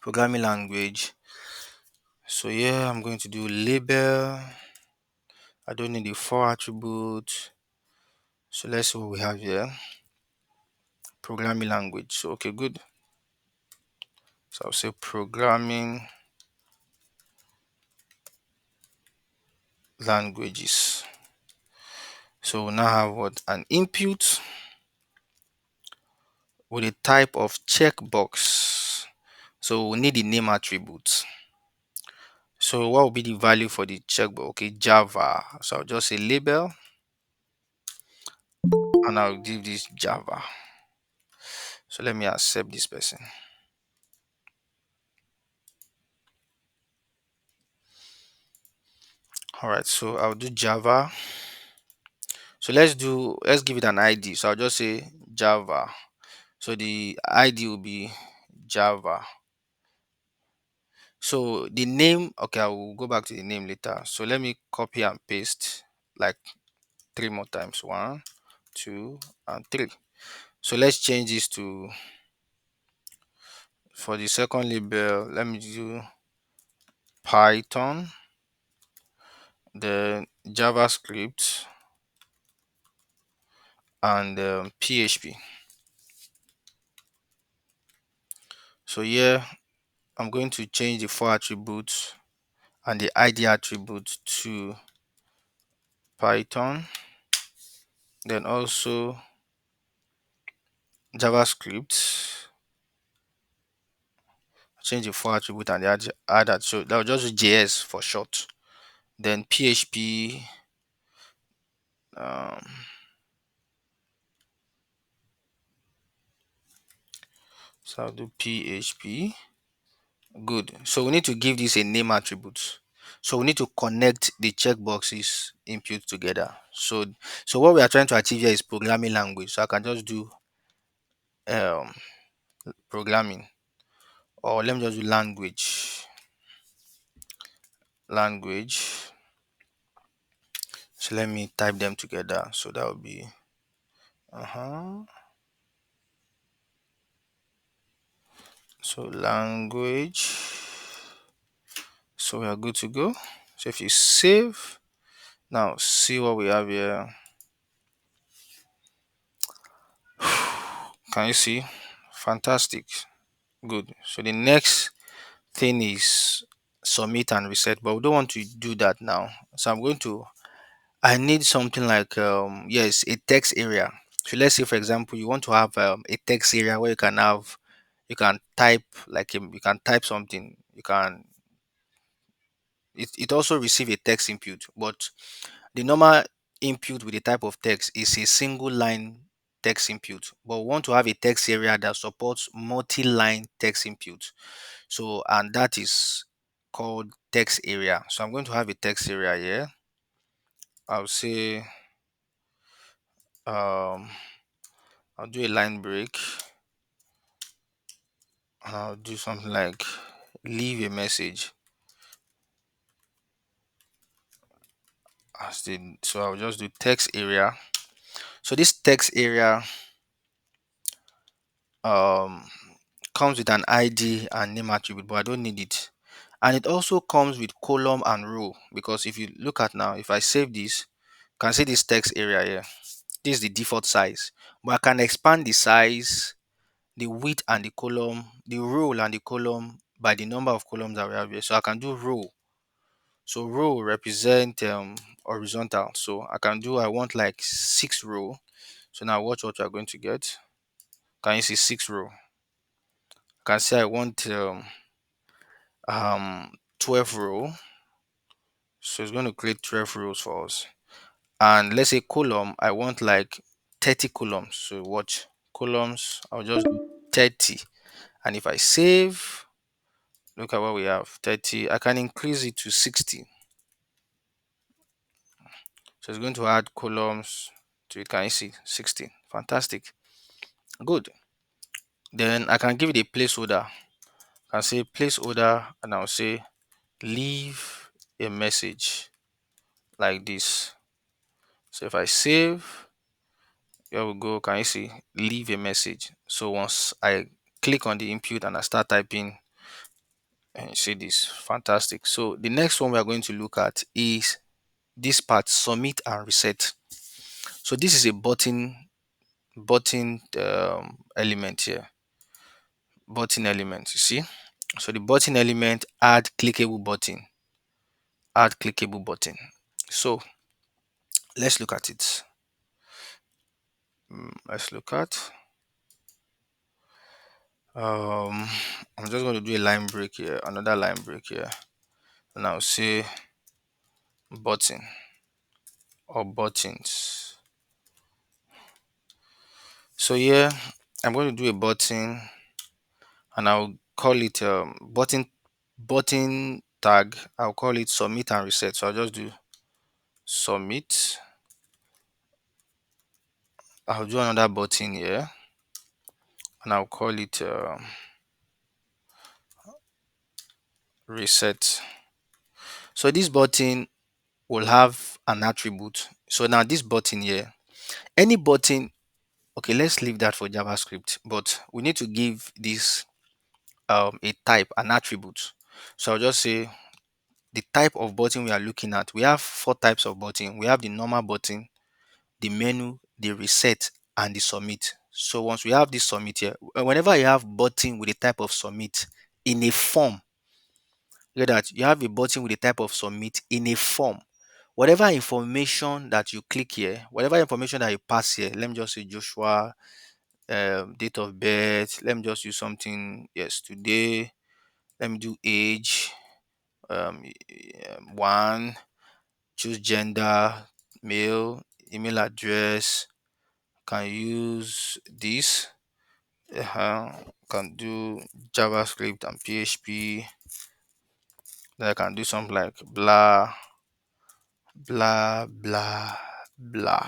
Programming language. So yeah, I'm going to do label. I don't need the for attribute. So let's see what we have here. Programming language. So okay, good. So I'll say programming languages. So we now have what? An input with a type of checkbox. So we need the name attribute. So what will be the value for the checkbox? Okay, Java. So I'll just say label and I'll give this Java. So let me accept this person. All right, so I'll do Java. So let's give it an ID. So I'll just say Java. So the ID will be Java. So the name, okay, I will go back to the name later. So let me copy and paste like three more times. One, two, and three. So let's change this to, for the second label, let me do Python, then JavaScript, and PHP. So here I'm going to change the for attributes and the ID attribute to Python, then also JavaScript, change the for attribute and the add that. So that will just be JS for short. Then PHP, um, so I'll do PHP. Good. So we need to give this a name attribute. So we need to connect the checkboxes input together. So what we are trying to achieve here is programming language. So I can just do um programming, or let me just do language. So let me type them together. So that would be uh-huh. So language. So we are good to go. So if you save, now see what we have here. Can you see? Fantastic. Good. So the next thing is submit and reset, but we don't want to do that now. So I need something like yes, a text area. So let's say for example you want to have a text area where you can type like you can type something. It also receive a text input, but the normal input with the type of text is a single line text input, but we want to have a text area that supports multi-line text input. So, and that is called text area. So I'm going to have a text area here. I'll say, um, I'll do a line break, and I'll do something like leave a message. So I'll just do text area. So this text area um comes with an ID and name attribute, but I don't need it. And it also comes with column and row, because if you look at now, if I save this, you can see this text area here. This is the default size, but I can expand the size, the width and the column, the row and the column by the number of columns that we have here. So I can do row. So row represent horizontal. So I want like 6 row. So now watch what we are going to get. Can you see 6 row? Can say I want 12 row. So it's going to create 12 rows for us. And let's say column, I want like 30 columns. So watch columns, I'll just do 30. And if I save, look at what we have 30. I can increase it to 60. So it's going to add columns to it. Can you see 60? Fantastic. Good. Then I can give it a placeholder. I can say placeholder and I'll say leave a message like this. So if I save, here we go. Can you see leave a message? So once I click on the input and I start typing, and you see this, fantastic. So the next one we are going to look at is this part, submit and reset. So this is a button element here. Button element, you see. So the button element add clickable button. So let's look at it. Let's look at um I'm just going to do a line break here, another line break here, and I'll say button or buttons. So here I'm going to do a button and I'll call it button tag. I'll call it submit and reset. So I'll just do submit. I'll do another button here and I'll call it reset. So this button will have an attribute. So now this button here, any button, Okay, let's leave that for JavaScript, but we need to give this a type, an attribute. So I'll just say the type of button we are looking at. We have four types of button. We have the normal button, the menu, the reset, and the submit. So once we have this submit here, whenever you have button with a type of submit in a form, look at that, you have a button with a type of submit in a form. Whatever information that you click here, whatever information that you pass here, let me just say Joshua, date of birth. Let me just use something. Yes, today. Let me do age. One. Choose gender, male, email address. Can use this. Can do JavaScript and PHP. Then I can do something like blah blah blah blah.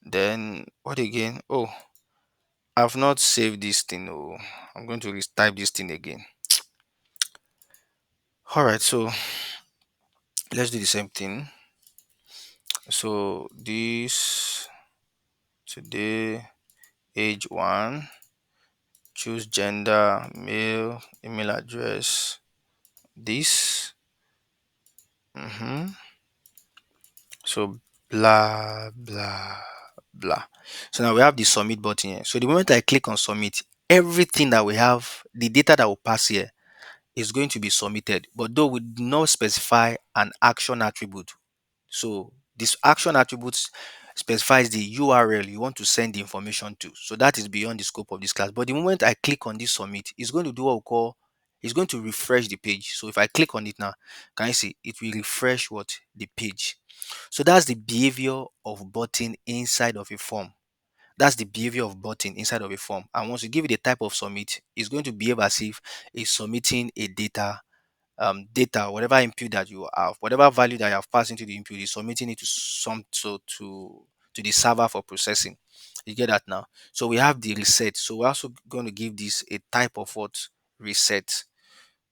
Then what again? Oh, I've not saved this thing. Oh, I'm going to type this thing again. All right, so let's do the same thing. So this today, age one, choose gender, male, email address. This. Mm-hmm. So blah blah blah. So now we have the submit button here. So the moment I click on submit, everything that we have, the data that will pass here is going to be submitted. But though we do not specify an action attribute. So this action attributes specifies the URL you want to send the information to. So that is beyond the scope of this class. But the moment I click on this submit, it's going to do what we call, it's going to refresh the page. So if I click on it now, can you see it will refresh what the page. So that's the behavior of button inside of a form. That's the behavior of button inside of a form. And once you give it a type of submit, it's going to behave as if it's submitting a data, whatever input that you have, whatever value that you have passed into the input, is submitting it to to the server for processing. You get that now? So we have the reset. So we're also going to give this a type of what reset.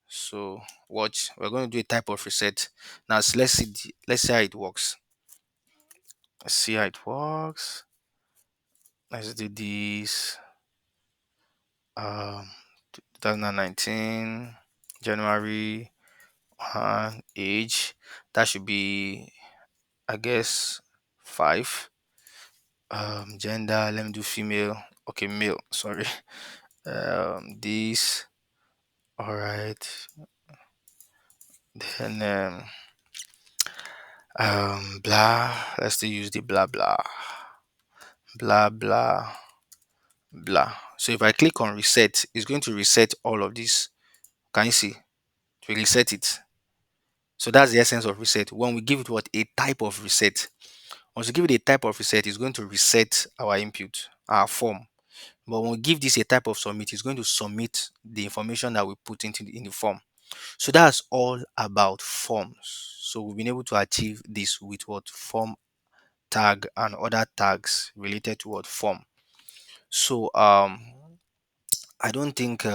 So watch, we're going to do a type of reset. Now let's see let's see how it works. Let's see how it works. Let's do this. Um 2019 January age. That should be, I guess, five. Gender, let me do female. Okay, male, sorry. This, all right. Then, blah, let's still use the blah, blah, blah, blah, blah. So if I click on reset, it's going to reset all of this. Can you see? To reset it. So that's the essence of reset. When we give it what a type of reset, once you give it a type of reset, it's going to reset our input, our form. But when we give this a type of submit, it's going to submit the information that we put into in the form. So that's all about forms. So we've been able to achieve this with what form tag and other tags related to what form. So I don't think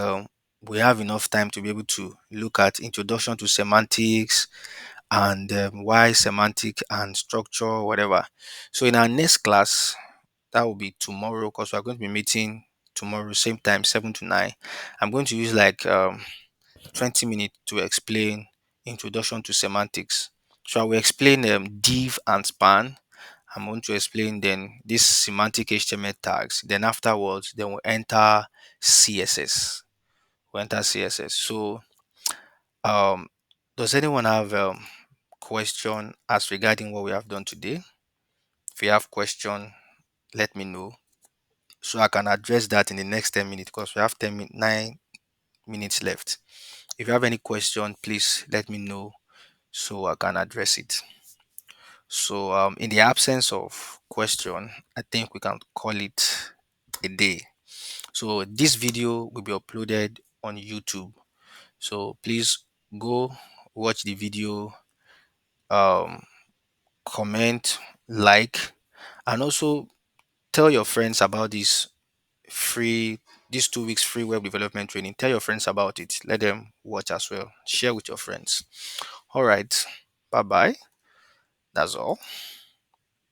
we have enough time to be able to look at introduction to semantics and why semantic and structure, whatever. So in our next class, that will be tomorrow because we're going to be meeting tomorrow, same time, 7 to 9. I'm going to use like 20 minutes to explain introduction to semantics. So I will explain div and span. I'm going to explain then this semantic HTML tags. Then afterwards, then we'll enter CSS. We'll enter CSS. So um, does anyone have question as regarding what we have done today? If you have question, let me know so I can address that in the next 10 minutes because we have 9 minutes left. If you have any question, please let me know so I can address it. So in the absence of question, I think we can call it a day. So this video will be uploaded on YouTube. So please go watch the video, um, comment, like, and also tell your friends about free these 2 weeks free web development training. Tell your friends about it. Let them watch as well. Share with your friends. All right. Bye bye. That's all.